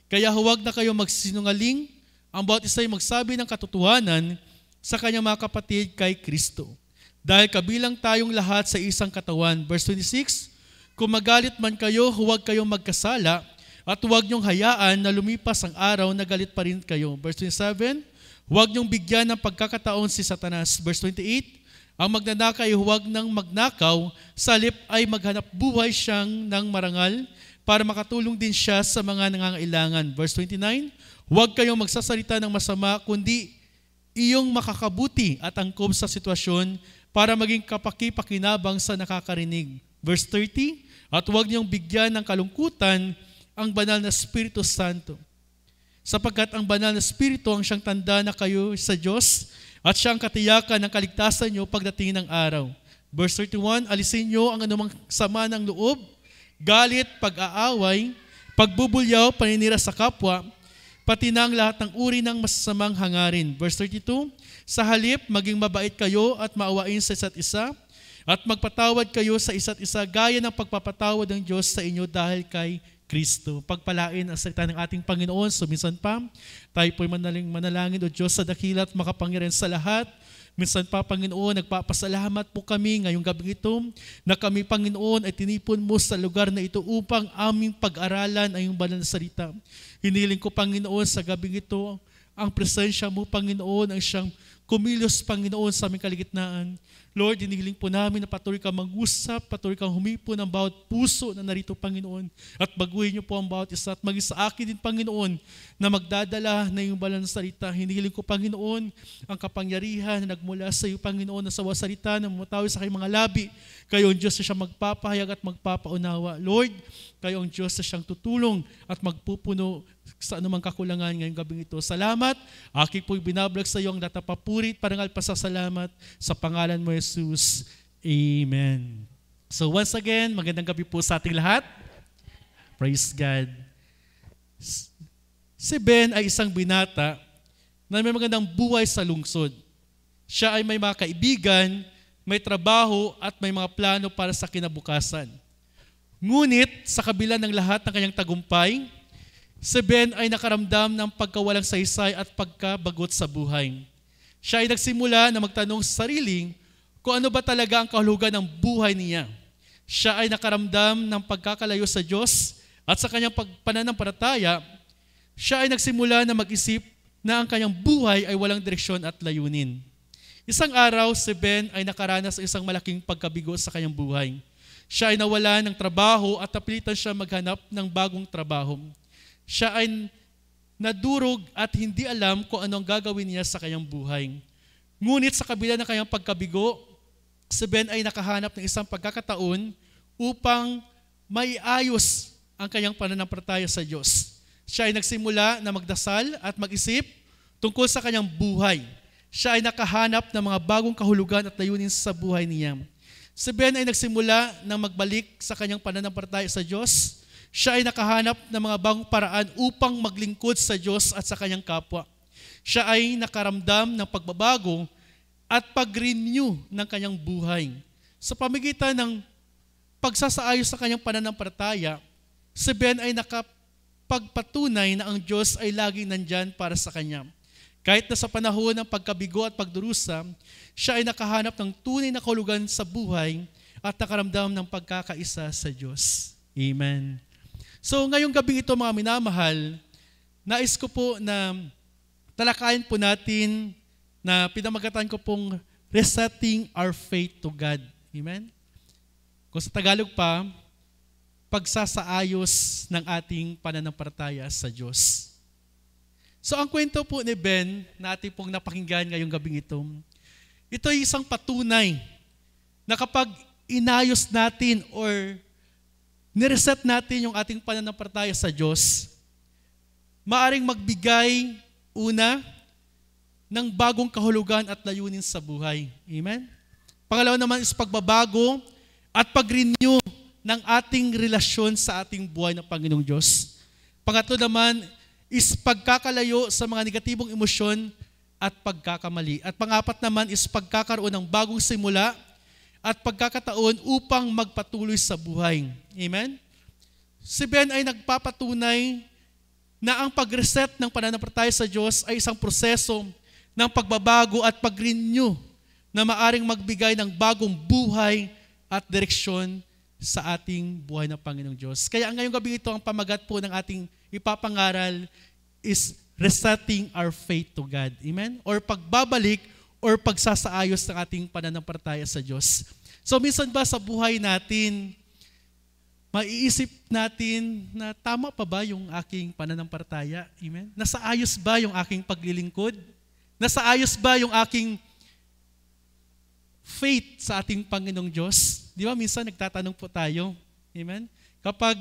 kaya huwag na kayo magsinungaling, ang bawat isa ay magsabi ng katotohanan sa kanyang mga kapatid kay Kristo. Dahil kabilang tayong lahat sa isang katawan. Verse 26, kung magalit man kayo, huwag kayong magkasala at huwag niyong hayaan na lumipas ang araw na galit pa rin kayo. Verse 27, huwag niyong bigyan ng pagkakataon si Satanas. Verse 28, ang magnanakaw ay huwag nang magnakaw, sa halip ay maghanap buhay siyang ng marangal para makatulong din siya sa mga nangangailangan. Verse 29, huwag kayong magsasalita ng masama, kundi iyong makakabuti at angkop sa sitwasyon para maging kapaki-pakinabang sa nakakarinig. Verse 30, at huwag niyong bigyan ng kalungkutan ang banal na Espiritu Santo, sapagkat ang banal na Espiritu ang siyang tanda na kayo sa Diyos at siyang katiyakan ng kaligtasan niyo pagdating ng araw. Verse 31, alisin niyo ang anumang sama ng loob, galit, pag-aaway, pagbubulyaw, paninira sa kapwa, pati na ang lahat ng uri ng masasamang hangarin. Verse 32, sa halip, maging mabait kayo at maawain sa isa't isa at magpatawad kayo sa isa't isa gaya ng pagpapatawad ng Diyos sa inyo dahil kay Kristo. Pagpalain ang salita ng ating Panginoon. So minsan pa, tayo po'y manalangin o Diyos sa dakila at makapangyarihan sa lahat. Minsan pa, Panginoon, nagpapasalamat po kami ngayong gabi ito na kami, Panginoon, ay tinipon mo sa lugar na ito upang aming pag-aralan ay yung banal na salita. Hiniling ko, Panginoon, sa gabi ito, ang presensya mo, Panginoon, ang siyang kumilos, Panginoon, sa aming kaligitnaan. Lord, hinihiling po namin na patuloy kang mag-usap, patuloy kang humipo ng bawat puso na narito, Panginoon. At baguhin niyo po ang bawat isa at maging sa akin din, Panginoon, na magdadala na yung banal na salita. Hinihiling ko, Panginoon, ang kapangyarihan na nagmula sa iyo, Panginoon, na sa salita na mumutawi sa kayong mga labi. Kayo ang Diyos na siyang magpapahayag at magpapaunawa. Lord, kayo ang Diyos na siyang tutulong at magpupuno sa anumang kakulangan ngayong gabing ito. Salamat. Aking po'y binablog sa iyo ang datapapuri at parangal pasasalamat sa pangalan mo, Jesus. Amen. So once again, magandang gabi po sa ating lahat. Praise God. Si Ben ay isang binata na may magandang buhay sa lungsod. Siya ay may mga kaibigan may trabaho at may mga plano para sa kinabukasan. Ngunit sa kabila ng lahat ng kanyang tagumpay, si Ben ay nakaramdam ng pagkawalang saysay at pagkabagot sa buhay. Siya ay nagsimula na magtanong sa sarili kung ano ba talaga ang kahulugan ng buhay niya. Siya ay nakaramdam ng pagkakalayo sa Diyos at sa kanyang pananampalataya, siya ay nagsimula na mag-isip na ang kanyang buhay ay walang direksyon at layunin. Isang araw, si Ben ay nakaranas sa isang malaking pagkabigo sa kanyang buhay. Siya ay nawala ng trabaho at napilitan siya maghanap ng bagong trabaho. Siya ay nadurog at hindi alam kung ano ang gagawin niya sa kanyang buhay. Ngunit sa kabila ng kanyang pagkabigo, si Ben ay nakahanap ng isang pagkakataon upang maiayos ang kanyang pananampalataya sa Diyos. Siya ay nagsimula na magdasal at mag-isip tungkol sa kanyang buhay. Siya ay nakahanap ng mga bagong kahulugan at layunin sa buhay niya. Si Ben ay nagsimula na magbalik sa kanyang pananampalataya sa Diyos. Siya ay nakahanap ng mga bagong paraan upang maglingkod sa Diyos at sa kanyang kapwa. Siya ay nakaramdam ng pagbabago at pag-renew ng kanyang buhay. Sa pamamagitan ng pagsasaayos sa kanyang pananampalataya, si Ben ay nakapagpatunay na ang Diyos ay laging nandyan para sa kanya. Kahit na sa panahon ng pagkabigo at pagdurusa, siya ay nakahanap ng tunay na kahulugan sa buhay at nakaramdam ng pagkakaisa sa Diyos. Amen. So ngayong gabi ito mga minamahal, nais ko po na talakayin po natin na pinamagatan ko pong resetting our faith to God. Amen? Kung sa Tagalog pa, pagsasaayos ng ating pananampalataya sa Diyos. So ang kwento po ni Ben na ating pong napakinggan ngayong gabing ito ay isang patunay na kapag inayos natin or nireset natin yung ating pananampalataya sa Diyos, maaring magbigay una ng bagong kahulugan at layunin sa buhay. Amen? Pangalawa naman is pagbabago at pag-renew ng ating relasyon sa ating buhay ng Panginoong Diyos. Pangatlo naman is pagkakalayo sa mga negatibong emosyon at pagkakamali. At pangapat naman is pagkakaroon ng bagong simula at pagkakataon upang magpatuloy sa buhay. Amen? Si Ben ay nagpapatunay na ang pag-reset ng pananampalataya sa Diyos ay isang proseso ng pagbabago at pag-renew na maaring magbigay ng bagong buhay at direksyon sa ating buhay ng Panginoong Diyos. Kaya ngayong gabi ito, ang pamagat po ng ating ipapangaral is resetting our faith to God. Amen? Or pagbabalik or pagsasaayos ng ating pananampalataya sa Diyos. So minsan ba sa buhay natin, maiisip natin na tama pa ba yung aking pananampalataya? Amen? Nasa ayos ba yung aking paglilingkod? Nasa ayos ba yung aking faith sa ating Panginoong Diyos? Di ba minsan nagtatanong po tayo? Amen? Kapag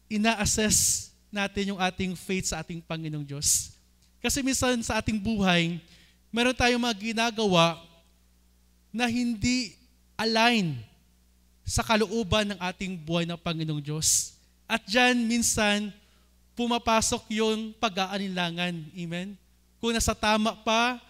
ina-assess natin yung ating faith sa ating Panginoong Diyos. Kasi minsan sa ating buhay, meron tayong mga ginagawa na hindi align sa kalooban ng ating buhay ng Panginoong Diyos. At dyan, minsan, pumapasok yung pag-aalinlangan. Amen? Kung nasa tama pa,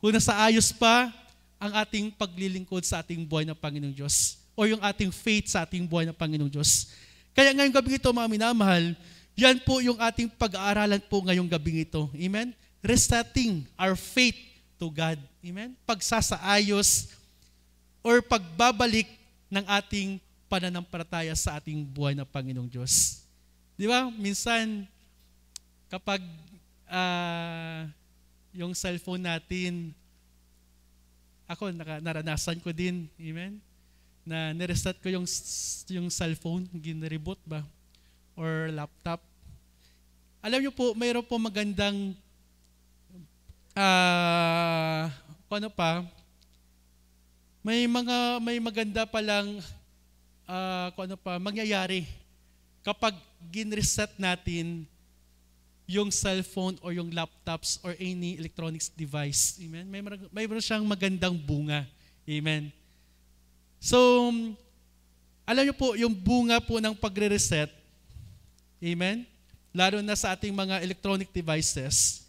kung nasa ayos pa, ang ating paglilingkod sa ating buhay ng Panginoong Diyos o yung ating faith sa ating buhay ng Panginoong Diyos. Kaya ngayong gabi ito, mga minamahal, yan po yung ating pag-aaralan po ngayong gabi ito. Amen? Resetting our faith to God. Amen? Pagsasaayos or pagbabalik ng ating pananampalataya sa ating buhay ng Panginoong Diyos. Di ba? Minsan, kapag yung cellphone natin, ako, naranasan ko din, amen, na nireset ko yung cellphone, ginreboot ba, or laptop. Alam niyo po, mayroon po magandang, may maganda palang, mangyayari kapag ginreset natin yung cellphone or yung laptops or any electronics device. Amen? May siyang magandang bunga. Amen? So, alam niyo po, yung bunga po ng pagre-reset, amen? Lalo na sa ating mga electronic devices.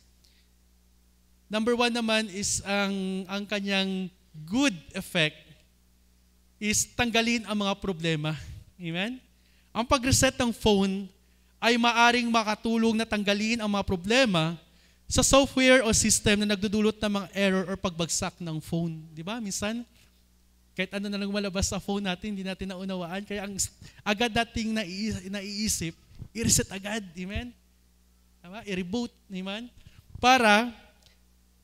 Number one naman is ang kanyang good effect is tanggalin ang mga problema. Amen? Ang pag-reset ng phone ay maaring makatulong na tanggalin ang mga problema sa software o system na nagdudulot ng mga error or pagbagsak ng phone. Di ba? Minsan, kahit ano na lang malabas sa phone natin, hindi natin naunawaan. Kaya ang agad nating naiisip, i-reset agad. Amen? Diba? I-reboot. Amen? Para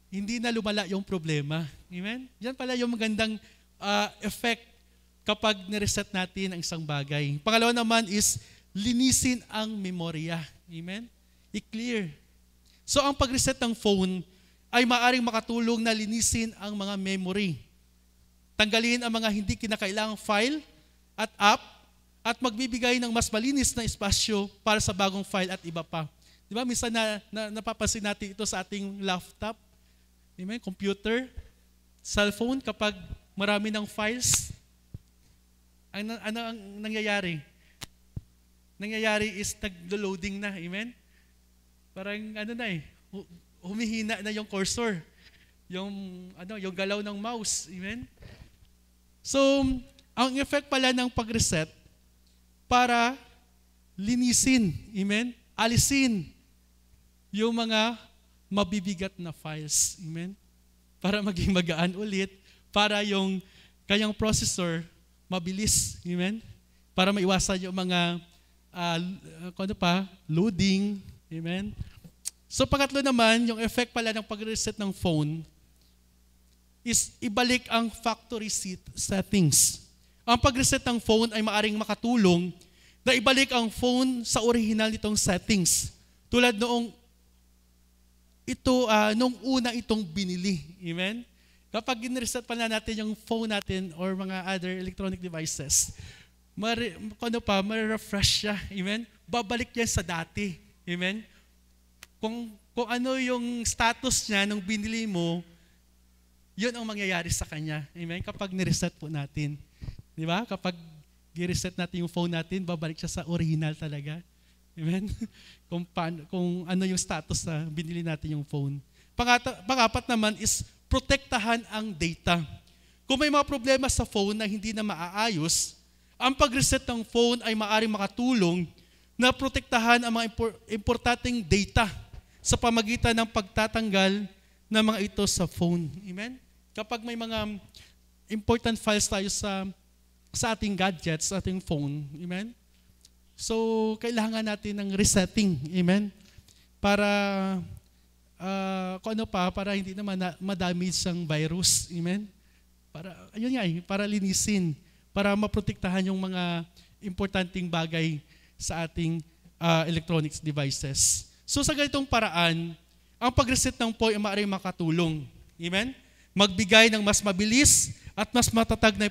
hindi na lumala yung problema. Amen? Yan pala yung magandang effect kapag nireset natin ang isang bagay. Pangalawa naman is linisin ang memorya. Amen? I-clear. So ang pag-reset ng phone ay maaring makatulong na linisin ang mga memory. Tanggalin ang mga hindi kinakailangang file at app at magbibigay ng mas malinis na espasyo para sa bagong file at iba pa. Di ba? Minsan napapansin natin ito sa ating laptop, amen? Computer, cellphone, kapag marami ng files, ano ang nangyayari? Nangyayari is nag-loading na, amen? Parang humihina na yung cursor, yung galaw ng mouse, amen? So, ang effect pala ng pag-reset para linisin, amen? Alisin yung mga mabibigat na files, amen? Para maging magaan ulit, para yung kanyang processor mabilis, amen? Para maiwasan yung mga loading, amen? So, pangatlo naman, yung effect pala ng pag-reset ng phone is ibalik ang factory settings. Ang pag-reset ng phone ay maaring makatulong na ibalik ang phone sa original nitong settings. Tulad nung una itong binili. Amen? Kapag in-reset pala natin yung phone natin or mga other electronic devices, ma-refresh siya. Amen? Babalik yan sa dati. Amen? Kung ano yung status niya nung binili mo, yun ang mangyayari sa kanya. Amen? Kapag ni-reset po natin. Di ba? Kapag i-reset natin yung phone natin, babalik siya sa original talaga. Amen? kung ano yung status na binili natin yung phone. Pangapat naman is protektahan ang data. Kung may mga problema sa phone na hindi na maaayos, ang pag-reset ng phone ay maaaring makatulong na protektahan ang mga importanteng data sa pamagitan ng pagtatanggal ng mga ito sa phone. Amen? Kapag may mga important files tayo sa ating gadgets, sa ating phone, amen? So, kailangan natin ng resetting, amen? Para, para hindi naman madamage ang virus, amen? Para linisin, para maprotektahan yung mga importanteng bagay sa ating electronics devices. So, sa ganitong paraan, ang pag-reset ng phone ay maaaring makatulong, amen? Magbigay ng mas mabilis at mas matatag na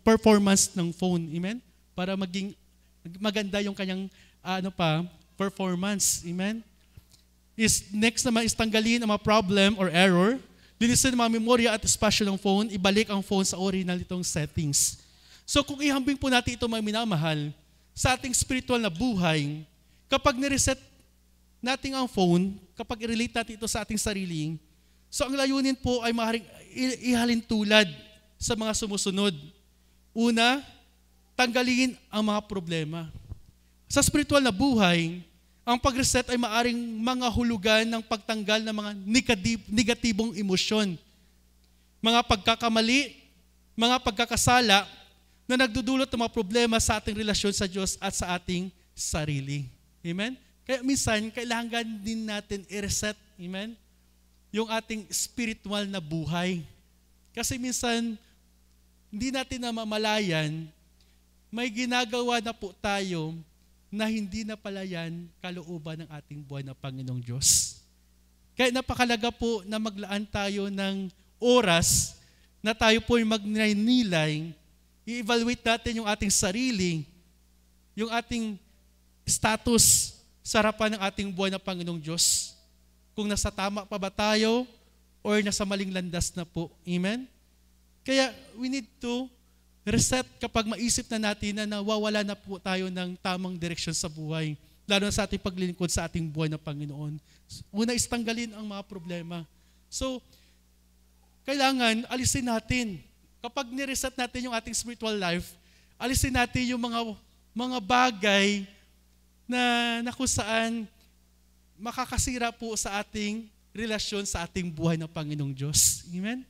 performance ng phone. Amen? Para maging maganda yung kanyang performance. Amen? Next naman is tanggalin ang mga problem or error. Linisin ang mga memorya at espasyo ng phone. Ibalik ang phone sa original nitong settings. So kung ihambing po natin ito mga minamahal, sa ating spiritual na buhay, kapag nireset natin ang phone, kapag i-relate natin ito sa ating sarili, so ang layunin po ay maaaring ihalin tulad sa mga sumusunod. Una, tanggalin ang mga problema. Sa spiritual na buhay, ang pag-reset ay maaaring mga hulugan ng pagtanggal ng mga negatibong emosyon. Mga pagkakamali, mga pagkakasala na nagdudulot ng mga problema sa ating relasyon sa Diyos at sa ating sarili. Amen? Kaya minsan, kailangan din natin i-reset. Amen? Yung ating spiritual na buhay. Kasi minsan, hindi natin namamalayan, may ginagawa na po tayo na hindi na pala yan kalooban ng ating buhay na Panginoong Diyos. Kaya napakalaga po na maglaan tayo ng oras na tayo po yung magnilay, i-evaluate natin yung ating sarili, yung ating status sa harapan ng ating buhay na Panginoong Diyos. Kung nasa tama pa ba tayo or nasa maling landas na po. Amen? Kaya we need to reset kapag maisip na natin na nawawala na po tayo ng tamang direksyon sa buhay. Lalo na sa ating paglilingkod sa ating buhay na Panginoon. Una is tanggalin ang mga problema. So, kailangan alisin natin. kapag nireset natin yung ating spiritual life, alisin natin yung mga bagay na kung saan makakasira po sa ating relasyon sa ating buhay ng Panginoong Diyos. Amen?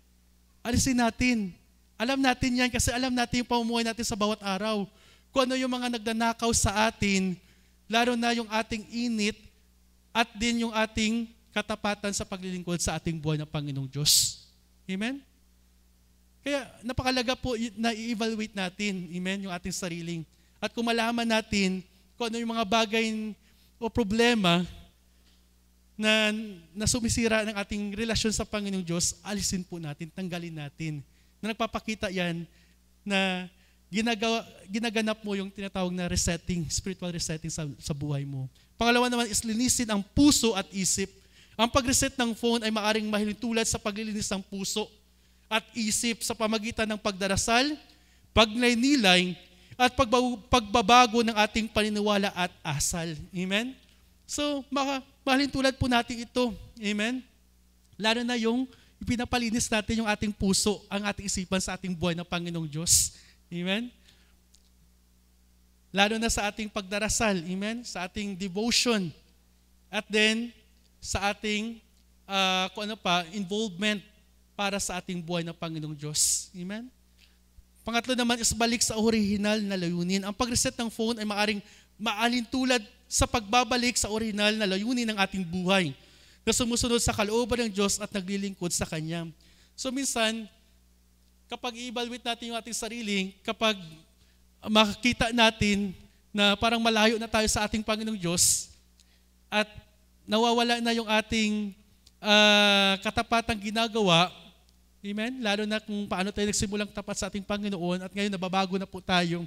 Alisin natin. Alam natin yan kasi alam natin yung pamumuhay natin sa bawat araw. Kung ano yung mga nagdanakaw sa atin, lalo na yung ating init at din yung ating katapatan sa paglilingkod sa ating buhay ng Panginoong Diyos. Amen? Kaya napakalaga po na i-evaluate natin, amen, yung ating sariling. At kung malaman natin kung ano yung mga bagay o problema na sumisira ng ating relasyon sa Panginoong Diyos, alisin po natin, tanggalin natin. Na nagpapakita yan na ginaganap mo yung tinatawag na resetting, spiritual resetting sa buhay mo. Pangalawa naman is linisin ang puso at isip. Ang pag-reset ng phone ay maaaring mahintulad sa paglilinis ng puso at isip sa pamagitan ng pagdarasal, pagninilay, at pagbabago ng ating paniniwala at asal. Amen? So, mahintulad po natin ito. Amen? Lalo na yung pinapalinis natin yung ating puso, ang ating isipan sa ating buhay ng Panginoong Diyos. Amen? Lalo na sa ating pagdarasal, amen? Sa ating devotion. At then, sa ating involvement para sa ating buhay ng Panginoong Diyos. Amen? Pangatlo naman is balik sa original na layunin. Ang pag-reset ng phone ay maaaring maalintulad sa pagbabalik sa original na layunin ng ating buhay na sumusunod sa kalooban ng Diyos at naglilingkod sa Kanya. So minsan, kapag i-evaluate natin yung ating sarili, kapag makikita natin na parang malayo na tayo sa ating Panginoong Diyos at nawawala na yung ating katapatang ginagawa, amen? Lalo na kung paano tayo nagsimulang tapat sa ating Panginoon at ngayon nababago na po tayo.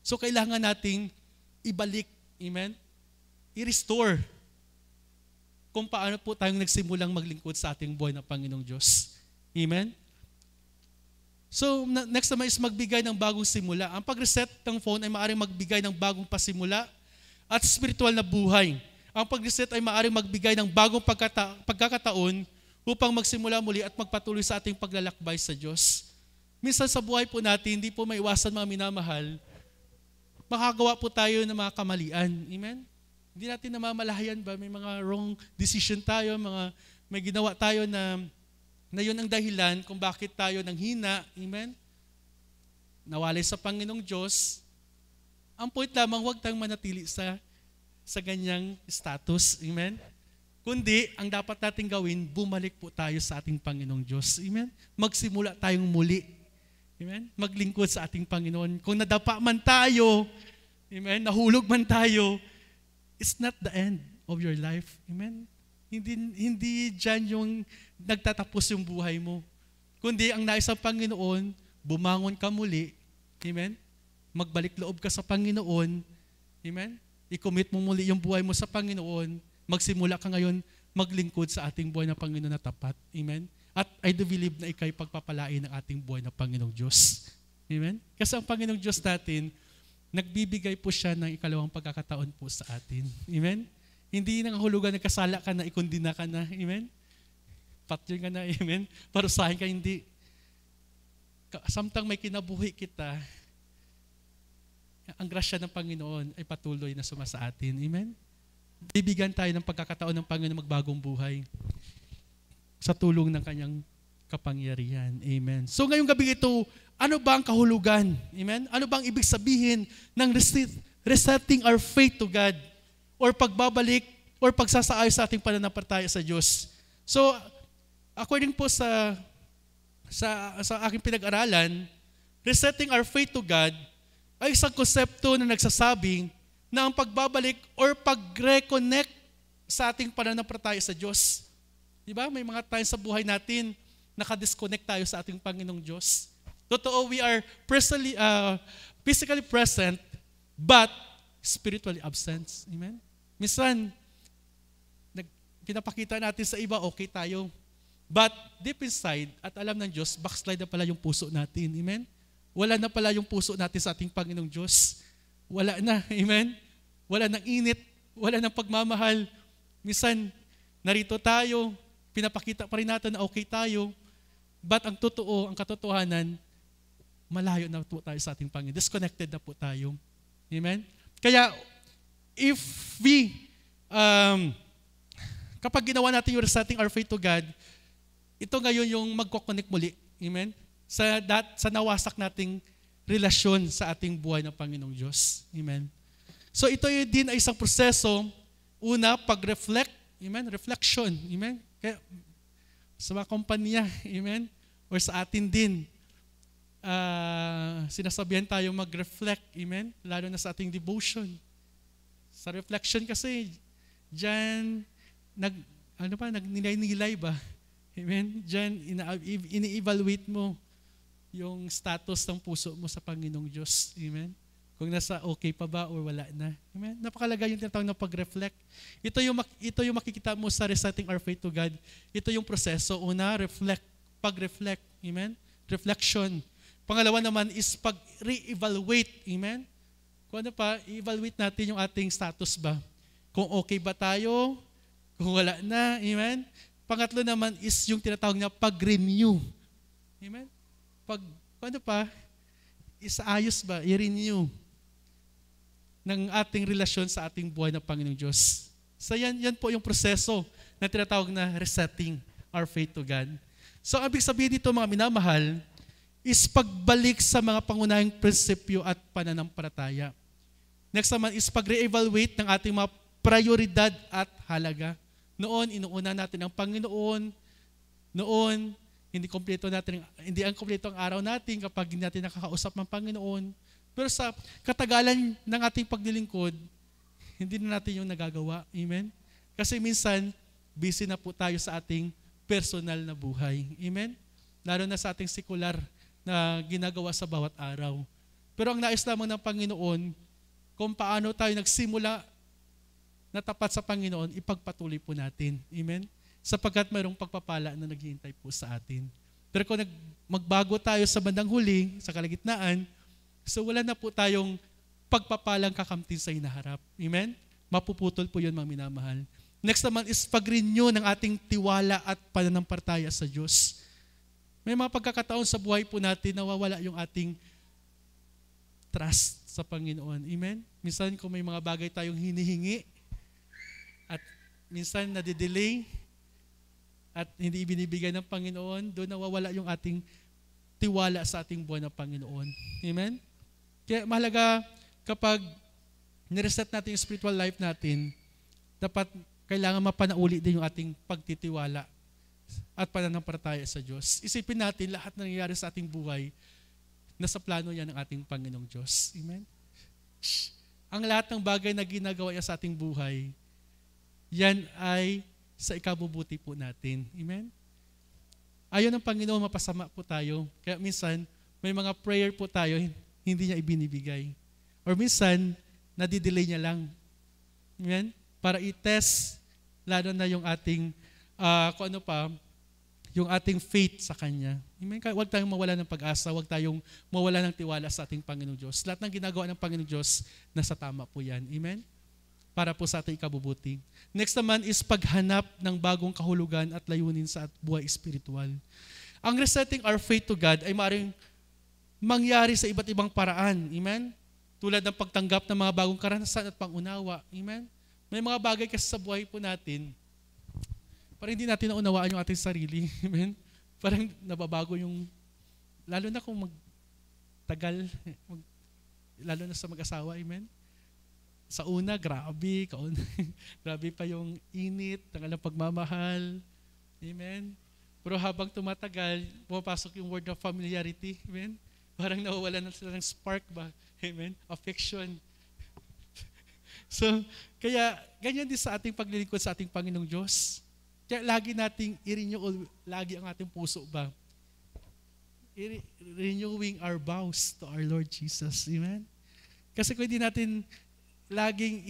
So kailangan nating ibalik, amen? I-restore kung paano po tayong nagsimulang maglingkod sa ating buhay ng Panginoong Diyos. Amen? So, next naman is magbigay ng bagong simula. Ang pag-reset ng phone ay maaaring magbigay ng bagong pasimula at spiritual na buhay. Ang pag-reset ay maaaring magbigay ng bagong pagkakataon upang magsimula muli at magpatuloy sa ating paglalakbay sa Diyos. Minsan sa buhay po natin, hindi po maiwasan mga minamahal, makagawa po tayo ng mga kamalian. Amen? Hindi natin namamalahayan ba? May mga wrong decision tayo, may ginawa tayo na yun ang dahilan kung bakit tayo nanghina, amen? Nawalay sa Panginoong Diyos. Ang point lamang, huwag tayong manatili sa ganyang status, amen? Kundi, ang dapat natin gawin, bumalik po tayo sa ating Panginoong Diyos, amen? Magsimula tayong muli, amen? Maglingkod sa ating Panginoon. Kung nadapa man tayo, amen? Nahulog man tayo, it's not the end of your life, amen? Hindi dyan yung nagtatapos yung buhay mo. Kundi ang nais ng Panginoon, bumangon ka muli. Amen? Magbalik loob ka sa Panginoon. Amen? I-commit mo muli yung buhay mo sa Panginoon. Magsimula ka ngayon maglingkod sa ating buhay na Panginoon na tapat. Amen? At I do believe na ikaw'y pagpapalain ng ating buhay na Panginoong Diyos. Amen? Kasi ang Panginoong Diyos natin, nagbibigay po siya ng ikalawang pagkakataon po sa atin. Amen? Hindi nangahulugan nagkasala ka na, ikondina ka na. Amen? Patyon ka na. Amen? Parusahin ka, hindi. Samtang may kinabuhi kita, ang grasya ng Panginoon ay patuloy na sumasa atin. Amen? Bibigyan tayo ng pagkakataon ng Panginoon magbagong buhay sa tulong ng kanyang kapangyarihan. Amen? So ngayong gabi ito, ano ba ang kahulugan? Amen? Ano ba ang ibig sabihin ng resetting our faith to God? Or pagbabalik, or pagsasaayos sa ating pananampalataya sa Diyos. So, according po sa aking pinag-aralan, resetting our faith to God ay isang konsepto na nagsasabing na ang pagbabalik or pag-reconnect sa ating pananampalataya sa Diyos. Diba? May mga times sa buhay natin, nakadisconnect tayo sa ating Panginoong Diyos. Totoo, we are physically present, but spiritually absent. Amen? Minsan, pinapakita natin sa iba, okay tayo. But deep inside, at alam ng Diyos, backslide na pala yung puso natin. Amen? Wala na pala yung puso natin sa ating Panginoong Diyos. Wala na. Amen? Wala nang init. Wala nang pagmamahal. Minsan, narito tayo, pinapakita pa rin natin na okay tayo. But ang totoo, ang katotohanan, malayo na po tayo sa ating Panginoon. Disconnected na po tayo. Amen? Kaya, if we, kapag ginawa natin yung resetting our faith to God, ito ngayon yung magkoconnect muli. Amen? Sa nawasak nating relasyon sa ating buhay ng Panginoong Diyos. Amen? So ito yun din ay isang proseso. Una, pag-reflect. Amen? Reflection. Amen? Kaya, sa mga kumpanya, amen? Or sa atin din, sinasabihan tayo mag-reflect, amen? Lalo na sa ating devotion. Sa reflection kasi, diyan, nagninilay ba? Amen? Diyan, ini-evaluate mo yung status ng puso mo sa Panginoong Diyos. Amen? Kung nasa okay pa ba or wala na. Amen? Napakalaga yung tinatawag na pag-reflect. Ito yung makikita mo sa resetting our faith to God. Ito yung proseso. Una, pag-reflect. Amen? Reflection. Pangalawa naman is pag-re-evaluate. Amen? Kung ano pa, i-evaluate natin yung ating status ba? Kung okay ba tayo? Kung wala na. Amen? Pangatlo naman is yung tinatawag na pag-renew. Amen? Kung ano pa, isaayos ba? I-renew ng ating relasyon sa ating buhay ng Panginoong Diyos. So yan po yung proseso na tinatawag na resetting our faith to God. So ang ibig sabihin dito mga minamahal is pagbalik sa mga pangunahing prinsipyo at pananampalataya. Next naman is pag-re-evaluate ng ating mga prioridad at halaga. Noon, inuuna natin ang Panginoon. Noon, hindi ang kompleto ang araw natin kapag hindi natin nakakausap ng Panginoon. Pero sa katagalan ng ating paglilingkod, hindi na natin yung nagagawa. Amen? Kasi minsan, busy na po tayo sa ating personal na buhay. Amen? Lalo na sa ating sekular na ginagawa sa bawat araw. Pero ang nais lamang ng Panginoon, kung paano tayo nagsimula na tapat sa Panginoon, ipagpatuloy po natin. Amen? Sapagkat mayroong pagpapala na naghihintay po sa atin. Pero kung magbago tayo sa bandang huli, sa kalagitnaan, so wala na po tayong pagpapalang kakamtin sa hinaharap. Amen? Mapuputol po yun mga minamahal. Next naman is pag-renew ng ating tiwala at pananampalataya sa Diyos. May mga pagkakataon sa buhay po natin nawawala yung ating trust sa Panginoon. Amen? Minsan kung may mga bagay tayong hinihingi at minsan nadidelay at hindi ibinibigay ng Panginoon, doon nawawala yung ating tiwala sa ating buhay ng Panginoon. Amen? Kaya mahalaga kapag nireset natin yung spiritual life natin, dapat kailangan mapanauli din yung ating pagtitiwala at pananampalataya sa Diyos. Isipin natin lahat na nangyayari sa ating buhay, nasa plano yan ng ating Panginoong Diyos. Amen? Ang lahat ng bagay na ginagawa niya sa ating buhay, yan ay sa ikabubuti po natin. Amen? Ayaw ng Panginoon mapasama po tayo. Kaya minsan, may mga prayer po tayo, hindi niya ibinibigay. Or minsan, nadidelay niya lang. Amen? Para i-test, lalo na yung ating, kung ano pa, yung ating faith sa Kanya. Amen? Kaya huwag tayong mawala ng pag-asa, huwag tayong mawala ng tiwala sa ating Panginoong Diyos. Lahat ng ginagawa ng Panginoong Diyos, nasa tama po yan. Amen? Para po sa ating ikabubuti. Next naman is paghanap ng bagong kahulugan at layunin sa buhay espiritual. Ang resetting our faith to God ay maaaring mangyari sa iba't ibang paraan. Amen? Tulad ng pagtanggap ng mga bagong karanasan at pangunawa. Amen? May mga bagay kasi sa buhay po natin, parang hindi natin naunawaan yung ating sarili. Amen? Parang nababago yung, lalo na kung magtagal, lalo na sa mag-asawa. Amen? Sa una, grabe pa yung init, ng pagmamahal. Amen? Pero habang tumatagal, pumapasok yung word of familiarity. Amen? Parang nawawala na sila ng spark ba? Amen? Affection. So, kaya ganyan din sa ating paglilingkod sa ating Panginoong Diyos. Kaya lagi nating i-renew lagi ang ating puso ba? Renewing our vows to our Lord Jesus. Amen? Kasi kung hindi natin laging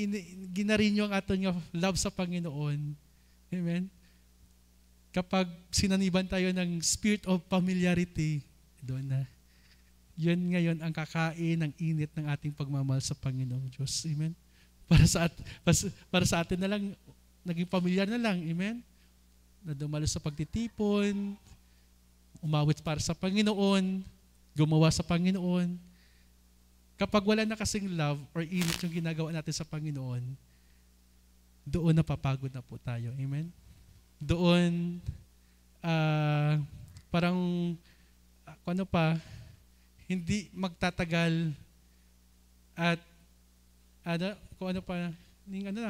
ginarenew ang ating love sa Panginoon, amen? Kapag sinaniban tayo ng spirit of familiarity, doon na. Yun ngayon ang kakain ng init ng ating pagmamahal sa Panginoong Diyos. Amen? Para sa atin na lang, naging pamilyar na lang. Amen? Na dumalo sa pagtitipon, umawit para sa Panginoon, gumawa sa Panginoon. Kapag wala na kasing love or init yung ginagawa natin sa Panginoon, doon napapagod na po tayo. Amen? Doon, parang, hindi magtatagal at,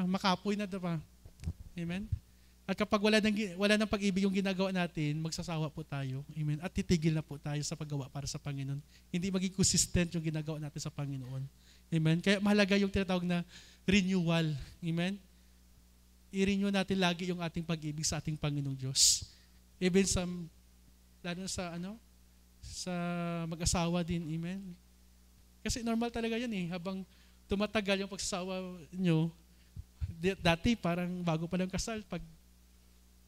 makapoy na pa. Amen? At kapag wala nang pag-ibig yung ginagawa natin, magsasawa po tayo. Amen? At titigil na po tayo sa paggawa para sa Panginoon. Hindi maging consistent yung ginagawa natin sa Panginoon. Amen? Kaya mahalaga yung tinatawag na renewal. Amen? I-renew natin lagi yung ating pag-ibig sa ating Panginoong Diyos. Even lalo sa mag-asawa din. Amen? Kasi normal talaga yan eh. Habang tumatagal yung pagsasawa nyo, dati parang bago pa lang kasal,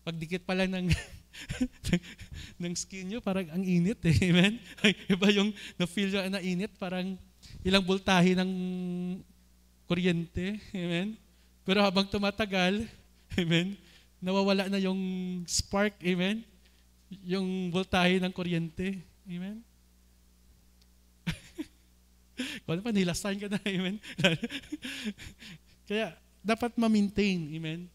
pagdikit pa lang ng ng skin nyo, parang ang init eh. Amen? Iba yung na-feel nyo na init, parang ilang voltahe ng kuryente. Amen? Pero habang tumatagal, amen, nawawala na yung spark, amen, yung voltahe ng kuryente. Amen? Kung ano pa, nilasahin ka na, amen? Kaya, dapat ma-maintain, amen?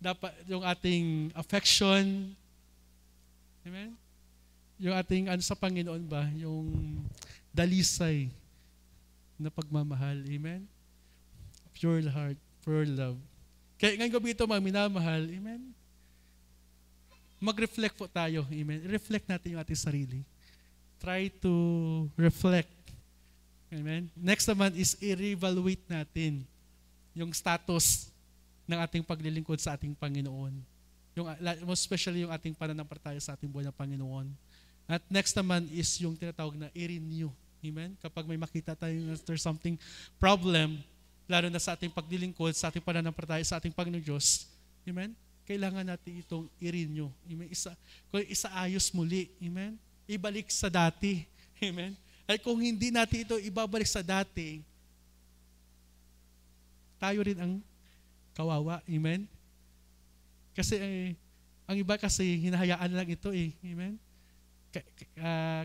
Dapat yung ating affection, amen? Yung ating sa Panginoon ba, yung dalisay na pagmamahal, amen? Pure heart, pure love. Kaya ngayong gabi ito, mga minamahal, amen? Mag-reflect po tayo, amen? Reflect natin yung ating sarili. Try to reflect, amen? Next naman is i-reevaluate natin yung status ng ating paglilingkod sa ating Panginoon. Most especially yung ating pananampalataya sa ating buhay ng Panginoon. At next naman is yung tinatawag na i-renew. Amen? Kapag may makita tayo there's something problem, lalo na sa ating paglilingkod, sa ating pananampalataya sa ating Panginoon Diyos, amen? Kailangan natin itong i-renew. Amen? Isaayos muli. Amen? Ibalik sa dati. Amen? Ay kung hindi natin ito ibabalik sa dati, tayo rin ang kawawa. Amen? Kasi ang iba kasi hinahayaan lang ito eh. Amen?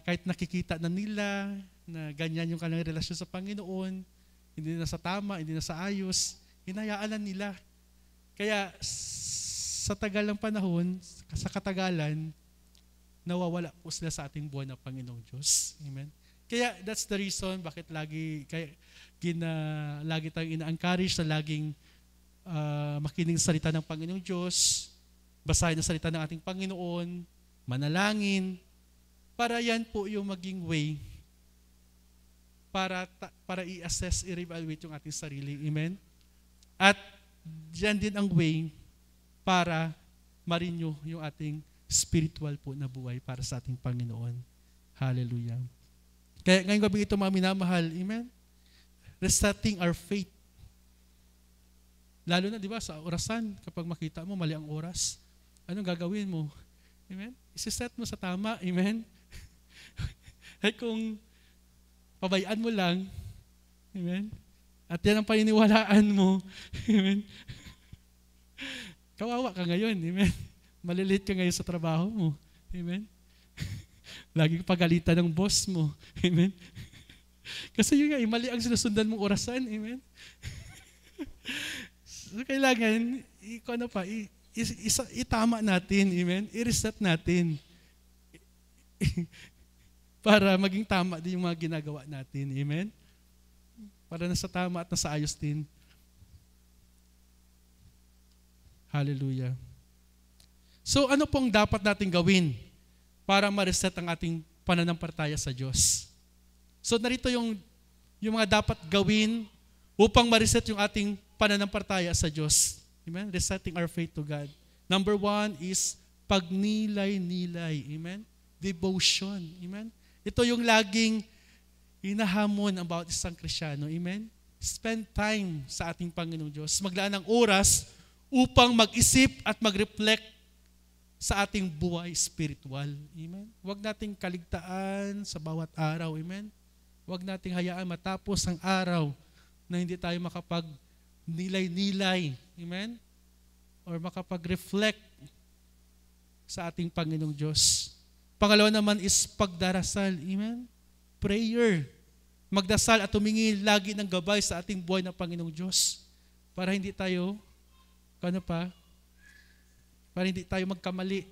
Kahit nakikita na nila na ganyan yung kanilang relasyon sa Panginoon, hindi na sa tama, hindi na sa ayos, hinahayaan lang nila. Kaya sa tagal ng panahon, sa katagalan, nawawala po sila sa ating buwan ng Panginoong Diyos. Amen? Kaya that's the reason bakit lagi tayong ina-encourage na laging makinig sa salita ng Panginoong Diyos, basahin ang salita ng ating Panginoon, manalangin, para yan po yung maging way para i-assess, i-evaluate yung ating sarili. Amen? At yan din ang way para ma-renew yung ating spiritual po na buhay para sa ating Panginoon. Hallelujah. Kaya ngayong gabi ito, mga minamahal, amen? Resetting our faith. Lalo na, di ba, sa orasan, kapag makita mo mali ang oras, anong gagawin mo? Amen? Isiset mo sa tama, amen? Ay kung pabayaan mo lang, amen? At yan ang paniniwalaan mo, amen? Kawawa ka ngayon, amen? Malilate ka ngayon sa trabaho mo, amen? Laging pagalitan ng boss mo, amen? Kasi yun nga, mali ang sinusundan mong orasan, amen? So, kailangan, itama natin, amen? I-reset natin. Para maging tama din yung mga ginagawa natin, amen? Para nasa tama at nasa ayos din. Hallelujah. So, ano pong dapat natin gawin para ma-reset ang ating pananampalataya sa Diyos? So, narito yung mga dapat gawin upang ma-reset yung ating pananampalataya sa Diyos. Amen? Resetting our faith to God. Number 1 is pagnilay-nilay. Amen? Devotion. Amen? Ito yung laging hinahamon about isang Kristiyano. Amen? Spend time sa ating Panginoong Diyos. Maglaan ng oras upang mag-isip at mag-reflect sa ating buhay spiritual. Amen? Huwag nating kaligtaan sa bawat araw. Amen? Huwag nating hayaan matapos ang araw na hindi tayo makapag-nilay-nilay. Amen? Or makapag-reflect sa ating Panginoong Diyos. Pangalawa naman is pagdarasal. Amen? prayer. Magdasal at humingi lagi ng gabay sa ating buhay ng Panginoong Diyos para hindi tayo, para hindi tayo magkamali,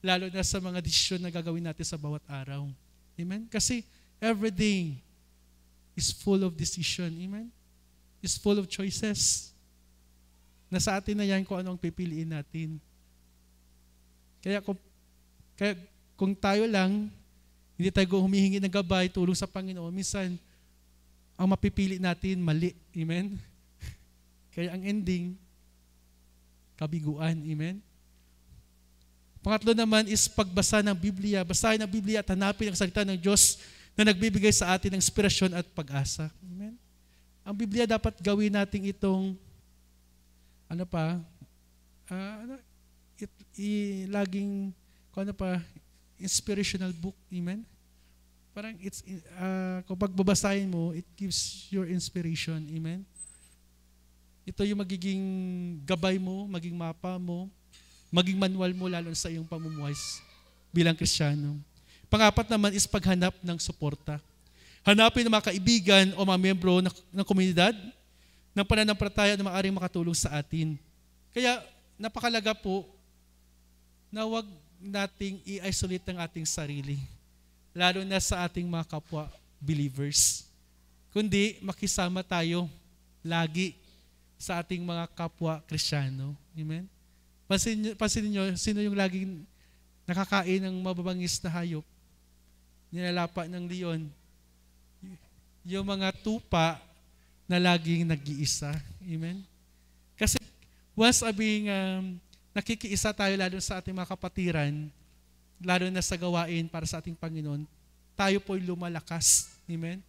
lalo na sa mga desisyon na gagawin natin sa bawat araw. Amen? Kasi every day is full of decision. Amen? Is full of choices. Nasa atin na yan kung ano ang pipiliin natin. Kaya kung tayo lang, hindi tayo humihingi ng gabay, tulong sa Panginoon, minsan, ang mapipili natin, mali. Amen? Kaya ang ending, kabiguan. Amen? Pangatlo naman is pagbasa ng Biblia. Basahin ang Biblia at hanapin ang salita ng Diyos na nagbibigay sa atin ng inspirasyon at pag-asa. Amen? Ang Biblia dapat gawin natin itong, laging, inspirational book. Amen? Parang kung pagbabasahin mo, it gives your inspiration. Amen? Ito yung magiging gabay mo, maging mapa mo, maging manual mo lalo sa iyong pamumuhay bilang Kristiyano. Pangapat naman is paghanap ng suporta. Hanapin ng mga kaibigan o mga membro ng komunidad ng pananampalataya na maaaring makatulong sa atin. Kaya napakalaga po na huwag nating i-isolate ang ating sarili, lalo na sa ating mga kapwa believers. Kundi makisama tayo lagi sa ating mga kapwa Kristiyano. Amen? Pansinin niyo, sino yung laging nakakain ng mababangis na hayop? Nilalapa ng leon. Yung mga tupa na laging nag-iisa. Amen? Kasi once nakikiisa tayo lalo sa ating mga kapatiran, lalo na sa gawain para sa ating Panginoon, tayo po'y lumalakas. Amen?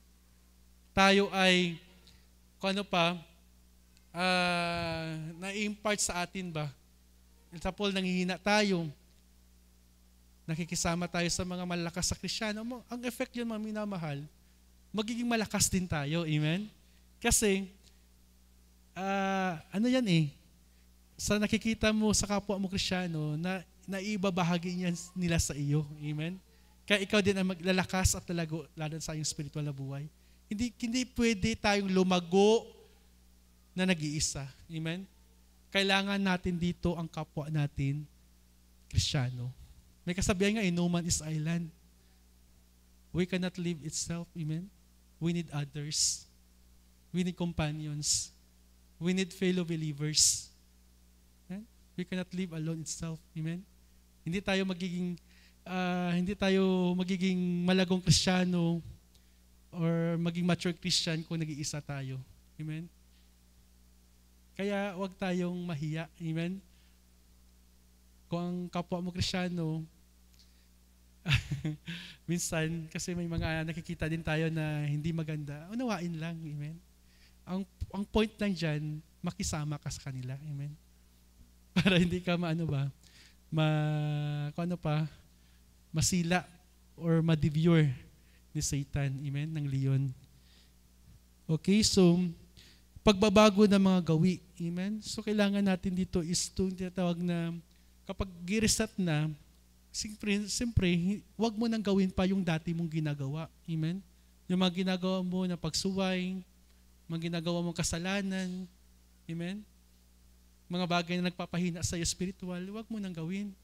Tayo ay, na-impart sa atin ba? Example, nanghihina tayo, nakikisama tayo sa mga malakas sa Kristiyano, ang effect yun, mga minamahal, magiging malakas din tayo. Amen? Kasi, sa nakikita mo sa kapwa mo Kristiyano, na naibabahagi nila sa iyo. Amen? Kaya ikaw din ang maglalakas at lalago, lalo sa iyong spiritual na buhay. Hindi pwede tayong lumago na nag-iisa. Amen? Kailangan natin dito ang kapwa natin, Kristiyano. May kasabihan nga, no man is island. We cannot live itself. Amen? We need others. We need companions. We need fellow believers. Amen? We cannot live alone itself. Amen? Hindi tayo magiging malagong Kristiyano or maging mature Christian kung nag-iisa tayo. Amen? Kaya huwag tayong mahiya. Amen? Kung ang kapwa mo Kristiyano, minsan, kasi may mga nakikita din tayo na hindi maganda, unawain lang. Amen? Ang point lang dyan, makisama ka sa kanila. Amen? Para hindi ka masila or ma-devour ni Satan. Amen? Ng leon. Okay, so, pagbabago ng mga gawi. Amen? So, kailangan natin dito is itong tinatawag na kapag gireset na, siyempre, huwag mo nang gawin pa yung dati mong ginagawa. Amen? Yung mga ginagawa mo na pagsuway, mga ginagawa mong kasalanan. Amen? Mga bagay na nagpapahina sa iyo spiritual, huwag mo nang gawin.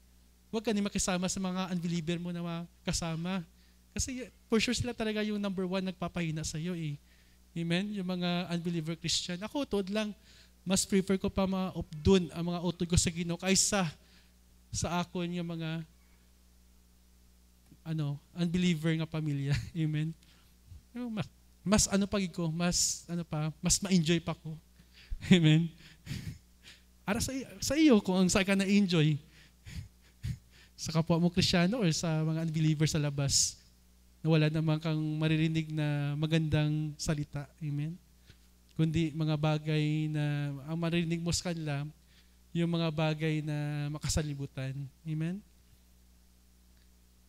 Huwag ka ni makisama sa mga unbeliever mo na makasama. Kasi for sure sila talaga yung number one nagpapahina sa iyo eh. Amen? Yung mga unbeliever Christian. Ako, tuod lang, mas prefer ko pa ma-updun ang mga utod ko sa Ginoo kaysa sa akon yung mga unbeliever nga pamilya. Amen? Mas mas ma-enjoy pa ko. Amen? Ara sa iyo, kung saan ka na-enjoy, sa kapwa mo Kristiyano or sa mga unbeliever sa labas, na wala naman kang maririnig na magandang salita. Amen? Kundi mga bagay na ang maririnig mo sa kanila, yung mga bagay na makasalibutan. Amen?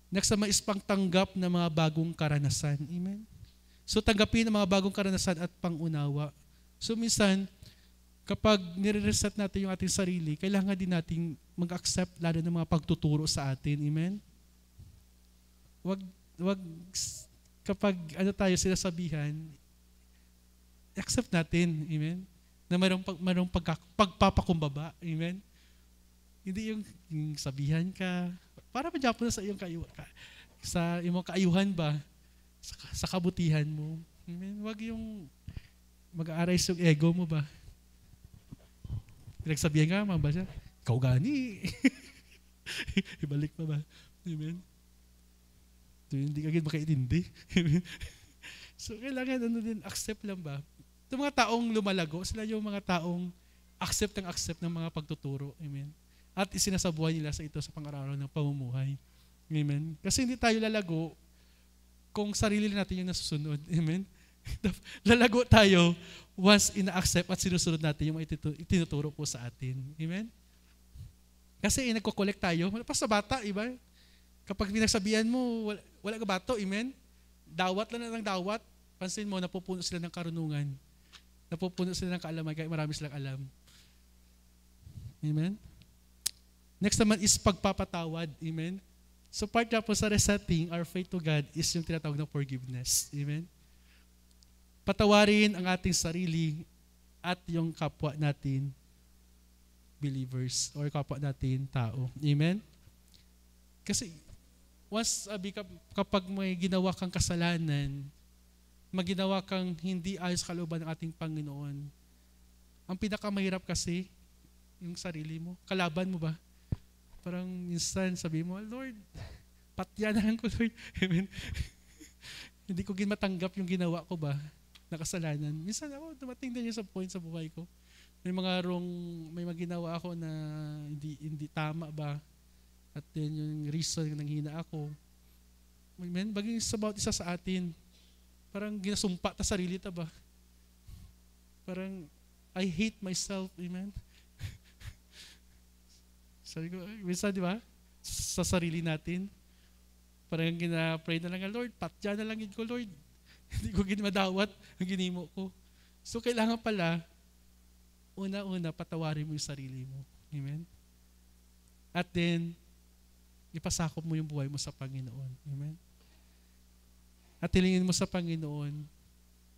Next naman is pangtanggap ng mga bagong karanasan. Amen? So tanggapin ang mga bagong karanasan at pangunawa. So minsan, kapag nire-reset natin yung ating sarili, kailangan din nating mag-accept lalo ng mga pagtuturo sa atin. Amen? Wag kapag tayo sinasabihan, accept natin, amen? Na mayroong pagpapakumbaba, amen? Hindi yung sabihan ka, para madyapon na sa iyong sa iyong kaayuhan ba, sa kabutihan mo. Amen? Huwag yung mag-aarais yung ego mo ba. Pinagsabihan ka, mga ba siya? Ikaw gani. Ibalik pa ba? Amen? So, hindi ka agad makaintindi. So, kailangan accept lang ba? Yung mga taong lumalago, sila yung mga taong accept ng mga pagtuturo. Amen? At isinasabuhay nila sa ito sa pang-araw-araw ng pamumuhay. Amen? Kasi hindi tayo lalago kung sarili natin yung nasusunod. Amen? Lalago tayo once ina-accept at sinusunod natin yung itinuturo po sa atin. Amen? Kasi nagko-collect tayo. Pas sa bata, iba. Kapag pinagsabihan mo, wala ka bato, amen? Dawat lang ng dawat. Pansin mo, napupuno sila ng karunungan. Napupuno sila ng kaalaman, kaya marami silang alam. Amen? Next naman is pagpapatawad. Amen? So part nga po sa resetting our faith to God is yung tinatawag na forgiveness. Amen? Patawarin ang ating sarili at yung kapwa natin believers or kapwa natin tao. Amen? Kasi once kapag may ginawa kang kasalanan, maginawa kang hindi ayos kalooban ng ating Panginoon, ang pinakamahirap kasi yung sarili mo. Kalaban mo ba? Parang minsan sabi mo, Lord, patyanan ko, Lord. Amen? Hindi ko matanggap yung ginawa ko ba na kasalanan. Minsan ako, dumating din yun sa point sa buhay ko. May mga ginawa ako na hindi tama ba? At yun yung reason nang hina ako. Amen? Bagay sa bawat isa sa atin, parang ginasumpa ta sarili ta ba? Parang, I hate myself. Amen? Sabi ko, minsan di ba? Sa sarili natin, parang gina-pray na lang, Lord, patya na lang ko, Lord. Hindi ko madawat ang ginimo ko. So, kailangan pala, una-una, patawarin mo yung sarili mo. Amen? At then, ipasakop mo yung buhay mo sa Panginoon. Amen? At hilingin mo sa Panginoon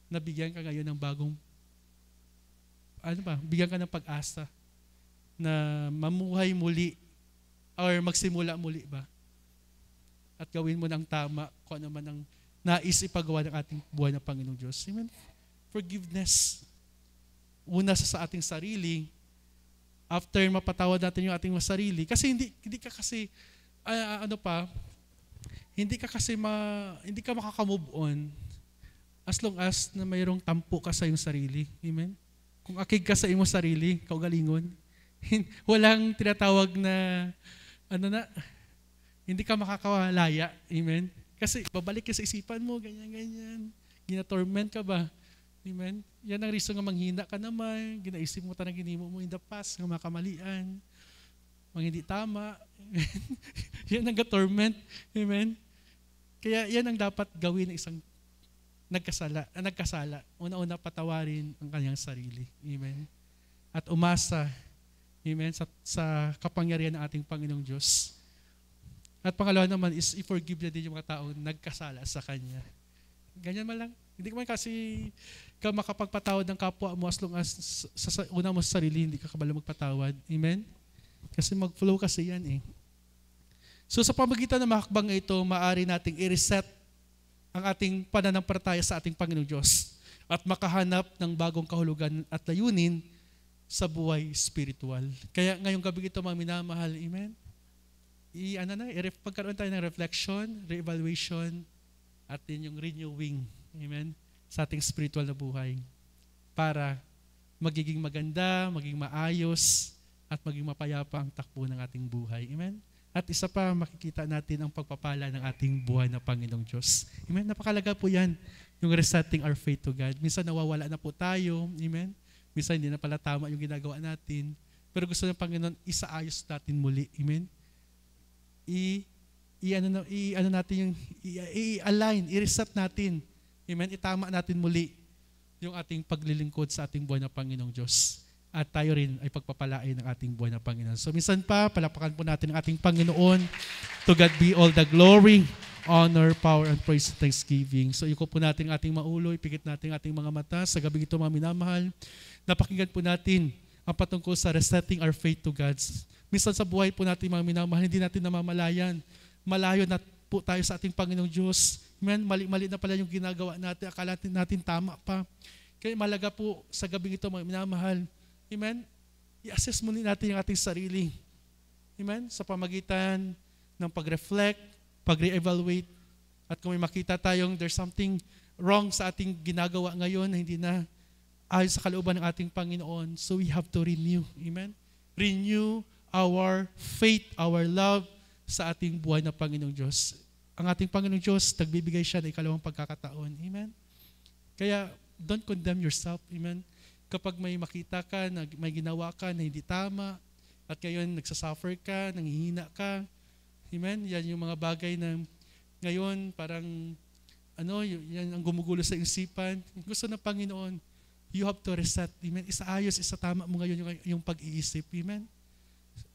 na bigyan ka ngayon ng bagong, bigyan ka ng pag-asa na mamuhay muli or magsimula muli ba? At gawin mo ng tama kung ano man ang nais ipagawa ng ating buhay ng Panginoong Diyos. Amen? Forgiveness. Una sa ating sarili, after mapatawad natin yung ating sarili, kasi hindi ka kasi hindi ka makaka-move on as long as na mayroong tampo ka sa iyong sarili. Amen? Kung akig ka sa iyong sarili, kaugalingon, walang tinatawag na hindi ka makakawalaya. Amen? Kasi babalik ka sa isipan mo, ganyan. Gina-torment ka ba? Amen? Yan ang reason nga manghina ka naman, ginaisip mo tanang ginimo mo in the past, nga makamalian, hindi tama. Yan ang torment. Amen? Kaya yan ang dapat gawin ng isang nagkasala. Una-una patawarin ang kanyang sarili. Amen? At umasa, amen, sa kapangyarihan ng ating Panginoong Diyos. At pangalawa naman is i-forgive na din yung mga tao nagkasala sa Kanya. Ganyan man lang. Hindi ka man kasi ka makapagpatawad ng kapwa mo as long as sa una mo sa sarili, hindi ka kabala magpatawad. Amen? Kasi mag-flow kasi yan eh. So sa pamagitan ng hakbang ito, maaari nating i-reset ang ating pananampalataya sa ating Panginoong Diyos at makahanap ng bagong kahulugan at layunin sa buhay spiritual. Kaya ngayong gabi ito, mga minamahal, amen? Pagkaroon tayo ng reflection, re-evaluation, at din yung renewing, amen, sa ating spiritual na buhay para magiging maganda, maging maayos, at maging mapayapa ang takbo ng ating buhay. Amen? At isa pa, makikita natin ang pagpapala ng ating buhay na Panginoong Diyos. Amen? Napakalaga po yan, yung resetting our faith to God. Minsan nawawala na po tayo. Amen? Minsan hindi na pala tama yung ginagawa natin. Pero gusto ng Panginoon, isaayos natin muli. Amen? I-align, i-reset natin. Amen? Itama natin muli yung ating paglilingkod sa ating buhay na Panginoong Diyos. At tayo rin ay pagpapalain ng ating buhay na Panginoon. So minsan pa, palapakan po natin ang ating Panginoon. To God be all the glory. honor, power, and praise and thanksgiving. So iko po natin ating maulo, ipikit natin ating mga mata. Sa gabi ito, mga minamahal, napakinggan po natin ang patungkol sa resetting our faith to God's. Minsan sa buhay po natin, mga minamahal, hindi natin namamalayan. Malayo na po tayo sa ating Panginoong Diyos. Amen? Mali-mali na pala yung ginagawa natin. Akala natin tama pa. Kaya malaga po sa gabi ito, mga minamahal. Amen? I-assess muna natin yung ating sarili. Amen? Sa pamagitan ng pag-reflect, pag-re-evaluate, at kung may makita tayong there's something wrong sa ating ginagawa ngayon na hindi na ayon sa kalooban ng ating Panginoon, so we have to renew. Amen? Renew our faith, our love sa ating buhay na Panginoong Diyos. Ang ating Panginoong Diyos, nagbibigay siya ng ikalawang pagkakataon. Amen? Kaya, don't condemn yourself. Amen? Kapag may makita ka, may ginawa ka na hindi tama, at ngayon nagsasuffer ka, nanghihina ka, amen? Yan yung mga bagay na ngayon parang yan ang gumugulo sa isipan. Gusto ng Panginoon, you have to reset. Amen? Isaayos, isatama mo ngayon yung pag-iisip. Amen?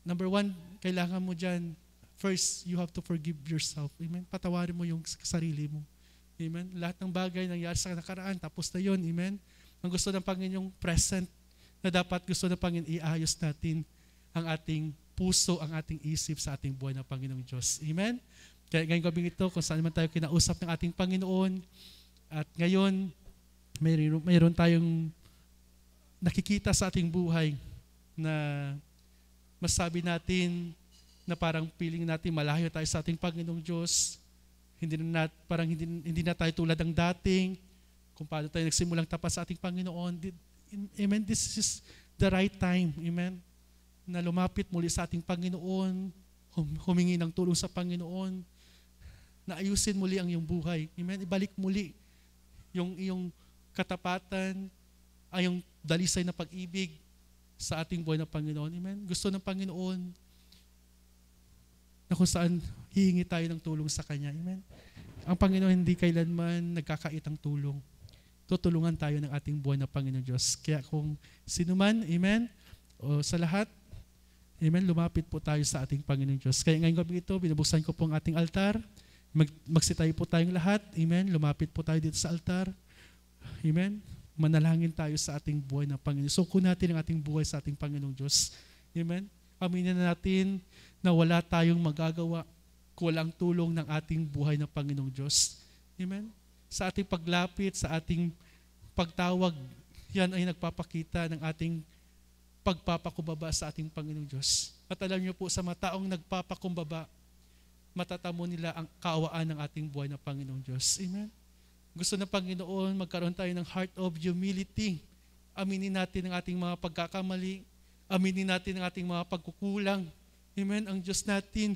Number 1, kailangan mo dyan, first, you have to forgive yourself. Amen? Patawarin mo yung sarili mo. Amen? Lahat ng bagay nangyari sa nakaraan, tapos na yun. Amen? Ang gusto ng Panginoon present na dapat gusto ng Panginoon iayos natin ang ating puso, ang ating isip sa ating buhay ng Panginoong Diyos. Amen? Kaya ngayong gabi ito, kung saan man tayo kinausap ng ating Panginoon, at ngayon, mayroon tayong nakikita sa ating buhay na masabi natin na parang feeling natin malayo tayo sa ating Panginoong Diyos. Hindi na tayo tulad ng dating, kung paano tayo nagsimulang tapat sa ating Panginoon. Amen? This is the right time. Amen? Na lumapit muli sa ating Panginoon, humingi ng tulong sa Panginoon, na ayusin muli ang iyong buhay. Amen? Ibalik muli yung iyong katapatan, ay yung dalisay na pag-ibig sa ating buhay na Panginoon. Amen? Gusto ng Panginoon na kung saan hihingi tayo ng tulong sa Kanya. Amen? Ang Panginoon hindi kailanman nagkakait ang tulong. Tutulungan tayo ng ating buhay na Panginoon Diyos. Kaya kung sino man, amen, o sa lahat, amen, lumapit po tayo sa ating Panginoon Diyos. Kaya ngayong gabi ito, binubuksan ko po ang ating altar. Magsitayo po tayong lahat. Amen. Lumapit po tayo dito sa altar. Amen. Manalangin tayo sa ating buhay na Panginoon. Suko natin ang ating buhay sa ating Panginoong Diyos. Amen. Aminin na natin na wala tayong magagawa kung walang tulong ng ating buhay na Panginoong Diyos. Amen. Sa ating paglapit, sa ating pagtawag, yan ay nagpapakita ng ating pagpapakumbaba sa ating Panginoong Diyos. At alam niyo po, sa mga taong nagpapakumbaba, matatamo nila ang kaawaan ng ating buhay na Panginoong Diyos. Amen? Gusto ng Panginoon, magkaroon tayo ng heart of humility. Aminin natin ang ating mga pagkakamali. Aminin natin ang ating mga pagkukulang. Amen? Ang Diyos natin,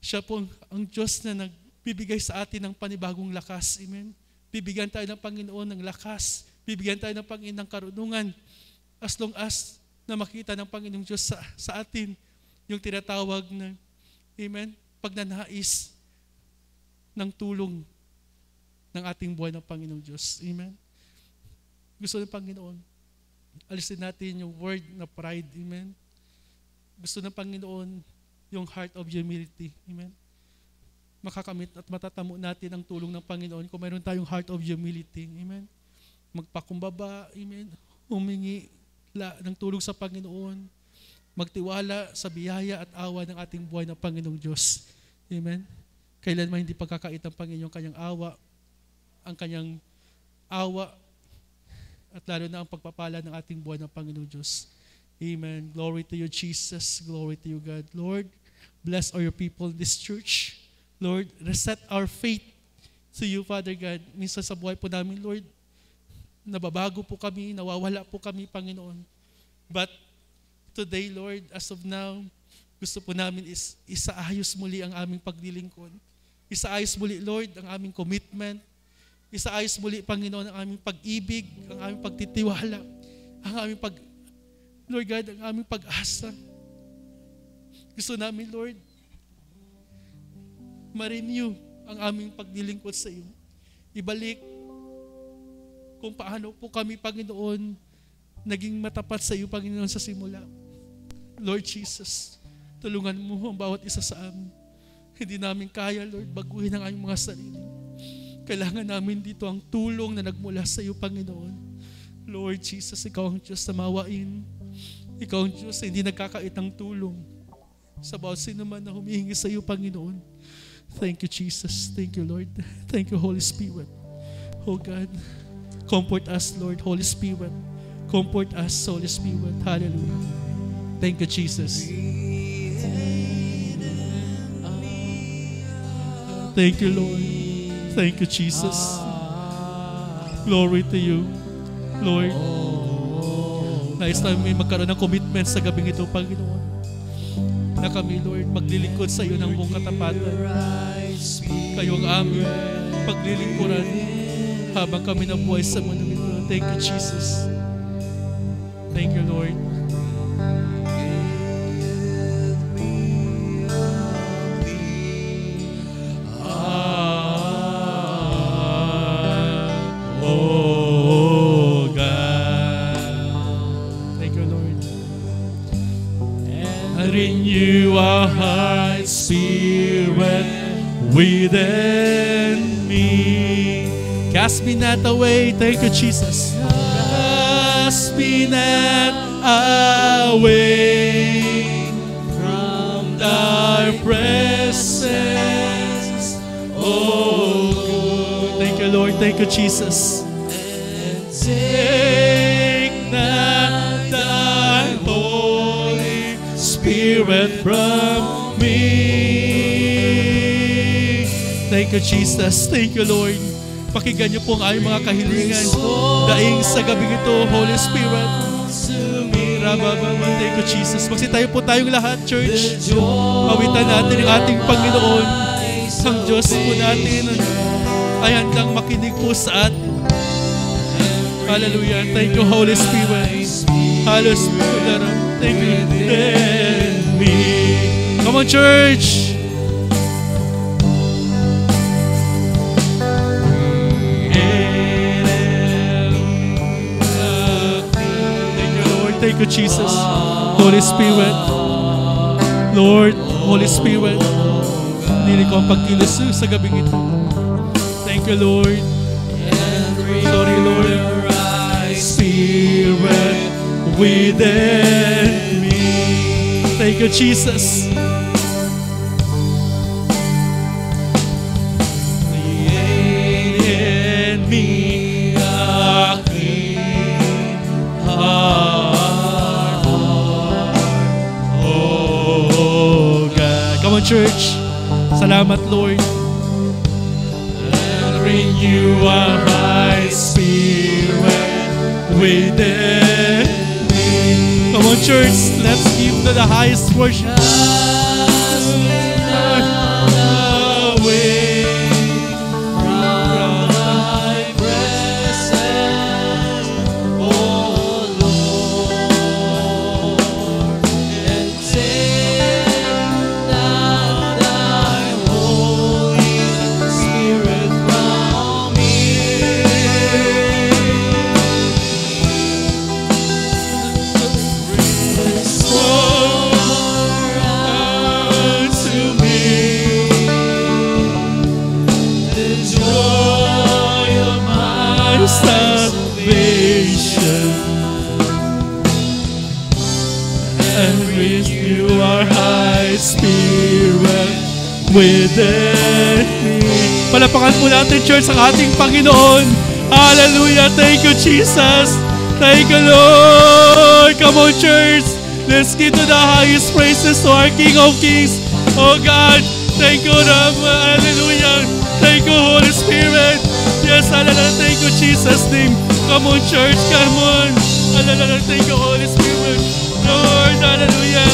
siya po ang Diyos na nagbibigay sa atin ng panibagong lakas. Amen? Bibigyan tayo ng Panginoon ng lakas. Bibigyan tayo ng Panginoon ng karunungan. As long as na makita ng Panginoong Diyos sa atin yung tinatawag na, amen, pagnanais ng tulong ng ating buhay ng Panginoong Diyos. Amen? Gusto ng Panginoon, alisin natin yung word na pride. Amen? Gusto ng Panginoon yung heart of humility. Amen? Makakamit at matatamo natin ang tulong ng Panginoon kung mayroon tayong heart of humility. Amen? Magpakumbaba. Amen? Humingi ng tulong sa Panginoon, magtiwala sa biyaya at awa ng ating buhay ng Panginoong Diyos. Amen? Kailanman hindi pagkakait ng Panginoon kanyang awa, ang kanyang awa, at lalo na ang pagpapala ng ating buhay ng Panginoong Diyos. Amen. Glory to you, Jesus. Glory to you, God. Lord, bless all your people in this church. Lord, reset our faith to you, Father God. Minsan sa buhay po namin, Lord, nababago po kami, nawawala po kami, Panginoon. But today, Lord, as of now, gusto po namin isaayos muli ang aming paglilingkod. Isaayos muli, Lord, ang aming commitment. Isaayos muli, Panginoon, ang aming pag-ibig, ang aming pagtitiwala, ang aming Lord God, ang aming pag-asa. Gusto namin, Lord, ma-renew ang aming paglilingkod sa iyo. Ibalik kung paano po kami, Panginoon, naging matapat sa iyo, Panginoon, sa simula. Lord Jesus, tulungan mo ang bawat isa sa amin. Hindi namin kaya, Lord, baguhin ang aming mga sarili. Kailangan namin dito ang tulong na nagmula sa iyo, Panginoon. Lord Jesus, ikaw ang Diyos na mawain. Ikaw ang Diyos na hindi nagkakait ng tulong sa bawat sino man na humihingi sa iyo, Panginoon. Thank you, Jesus. Thank you, Lord. Thank you, Holy Spirit. Oh God, comfort us, Lord, Holy Spirit. Comfort us, Holy Spirit. Hallelujah. Thank you, Jesus. Thank you, Lord. Thank you, Jesus. Glory to you, Lord. Nais namin magkaroon ng commitment sa gabing ito, Panginoon, na kami, Lord, maglilingkod sa iyo ng buong katapatan. Kayo ang aming paglilingkuran habang kami nabuhay sa mundo ito. Thank you, Jesus. Thank you, Lord. Oh God. Thank you, Lord. And renew our heart, Spirit, within me. Cast me not away. Thank you, Jesus. Cast me not away from thy presence. Oh, good. Thank you, Lord. Thank you, Jesus. And take not thy Holy Spirit from me. Thank you, Jesus. Thank you, Lord. Pakinggan niyo po ang aming mga kahilingan. Daing sa gabing ito, Holy Spirit. Thank you, Jesus. Magsitayo po tayong lahat, church. Pawitan natin ang ating Panginoon. Ang Diyos po natin ay handang makinig po sa atin. Hallelujah. Thank you, Holy Spirit. Hallelujah. Thank you. Come on, church. Thank you, Jesus. Holy Spirit. Lord, Holy Spirit. Nili ko ang pagkilos sa gabing ito. Thank you, Lord. Sorry, Lord. Spirit within me. Thank you, Jesus. Create in me a clean heart. Oh, God. Come on, church. Salamat, Lord. And renew our right spirit within me. Come on, church. Let's give to the highest worship. Away from thy presence, oh Lord, and take not thy Holy Spirit from me. Restore unto me the joy of my salvation, and renew our high spirit within me. Palapakan po natin, church, ang ating Panginoon. Hallelujah. Thank you, Jesus. Thank you, Lord. Come on, church. Let's give to the highest praises to our King of Kings. Oh God, thank you, hallelujah. Thank you, Holy Spirit. Yes, hallelujah. Thank you, Jesus' name. Come on, church. Come on. Hallelujah. Thank you, Holy Spirit. Lord, hallelujah.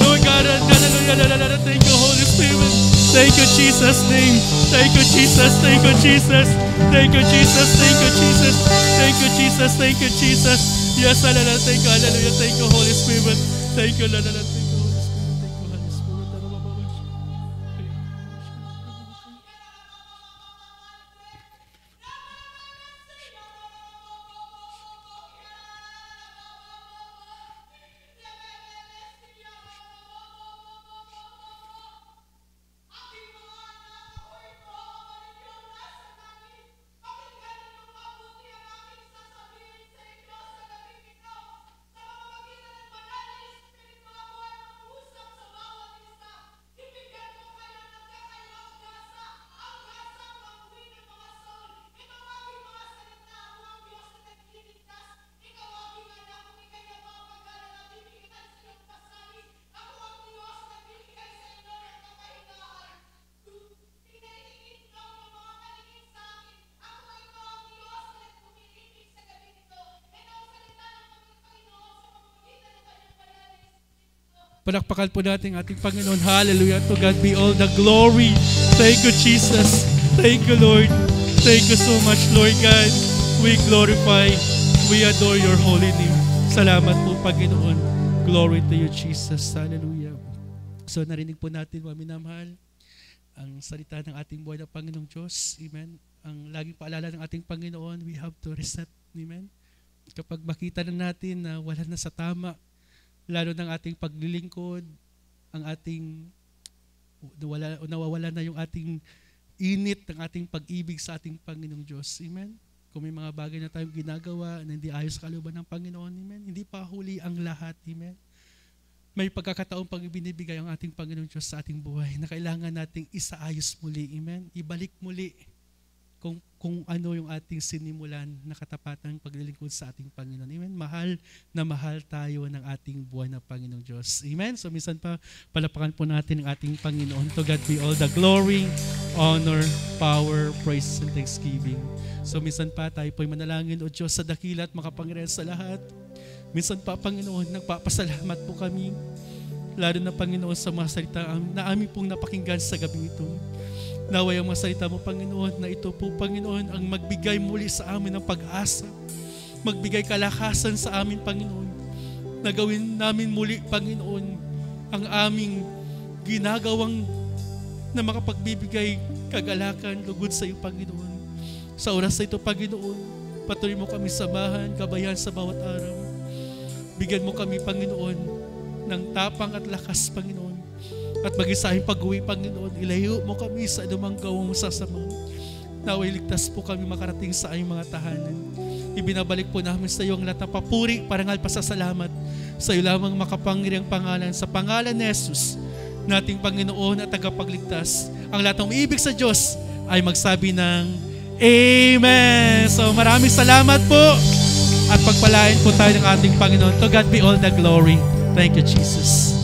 Lord God, hallelujah. Thank you, Holy Spirit. Thank you, Jesus' name. Thank you, Jesus. Thank you, Jesus. Thank you, Jesus. Thank you, Jesus. Thank you, Jesus. Thank you, Jesus. Yes, hallelujah. Thank you, hallelujah. Thank you, Holy Spirit. Thank you, hallelujah. Thank you, Holy Spirit. Thank you, Holy Spirit. Palakpakan po natin ang ating Panginoon. Hallelujah. To God be all the glory. Thank you, Jesus. Thank you, Lord. Thank you so much, Lord God. We glorify, we adore your holy name. Salamat po, Panginoon. Glory to you, Jesus. Hallelujah. So narinig po natin, mga minamahal, ang salita ng ating buhay na Panginoong Diyos. Amen. Ang laging paalala ng ating Panginoon, we have to reset. Amen. Kapag makita na natin na wala na sa tama, lalo ng ating paglilingkod, ang ating nawawala na yung ating init ng ating pag-ibig sa ating Panginoong Diyos. Amen? Kung may mga bagay na tayong ginagawa na hindi ayos sa kalooban ng Panginoon, amen? Hindi pa huli ang lahat. Amen? May pagkakataon pang ibinibigay ang ating Panginoong Diyos sa ating buhay na kailangan nating isaayos muli. Amen? Ibalik muli kung ano yung ating sinimulan na katapatan paglilingkod sa ating Panginoon. Amen? Mahal na mahal tayo ng ating buhay na Panginoong Diyos. Amen? So minsan pa, palapakan po natin ang ating Panginoon. To God be all the glory, honor, power, praise, and thanksgiving. So minsan pa tayo po'y manalangin, O Diyos, sa dakila at makapangyarihan sa lahat. Minsan pa, Panginoon, nagpapasalamat po kami, lalo na, Panginoon, sa mga salita na aming pong napakinggan sa gabi ito. Naway ang mga salita mo, Panginoon, na ito po, Panginoon, ang magbigay muli sa amin ng pag-asa, magbigay kalakasan sa amin, Panginoon, na gawin namin muli, Panginoon, ang aming ginagawang na makapagbibigay kagalakan, lugod sa iyo, Panginoon. Sa oras na ito, Panginoon, patuloy mo kami samahan, gabayan sa bawat araw. Bigyan mo kami, Panginoon, ng tapang at lakas, Panginoon. At maging sa aming pag-uwi, Panginoon, ilayo mo kami sa anumang gawang sasama. Naway ligtas po kami makarating sa aming mga tahanan. Ibinabalik po namin sa iyo ang lahat ng papuri, parangal, pasasalamat. Sa iyo lamang makapangyariang pangalan, sa pangalan ni Jesus, nating Panginoon at tagapagligtas. Ang lahat ng ibig sa Diyos ay magsabi ng Amen! So maraming salamat po at pagpalain po tayo ng ating Panginoon. To God be all the glory. Thank you, Jesus.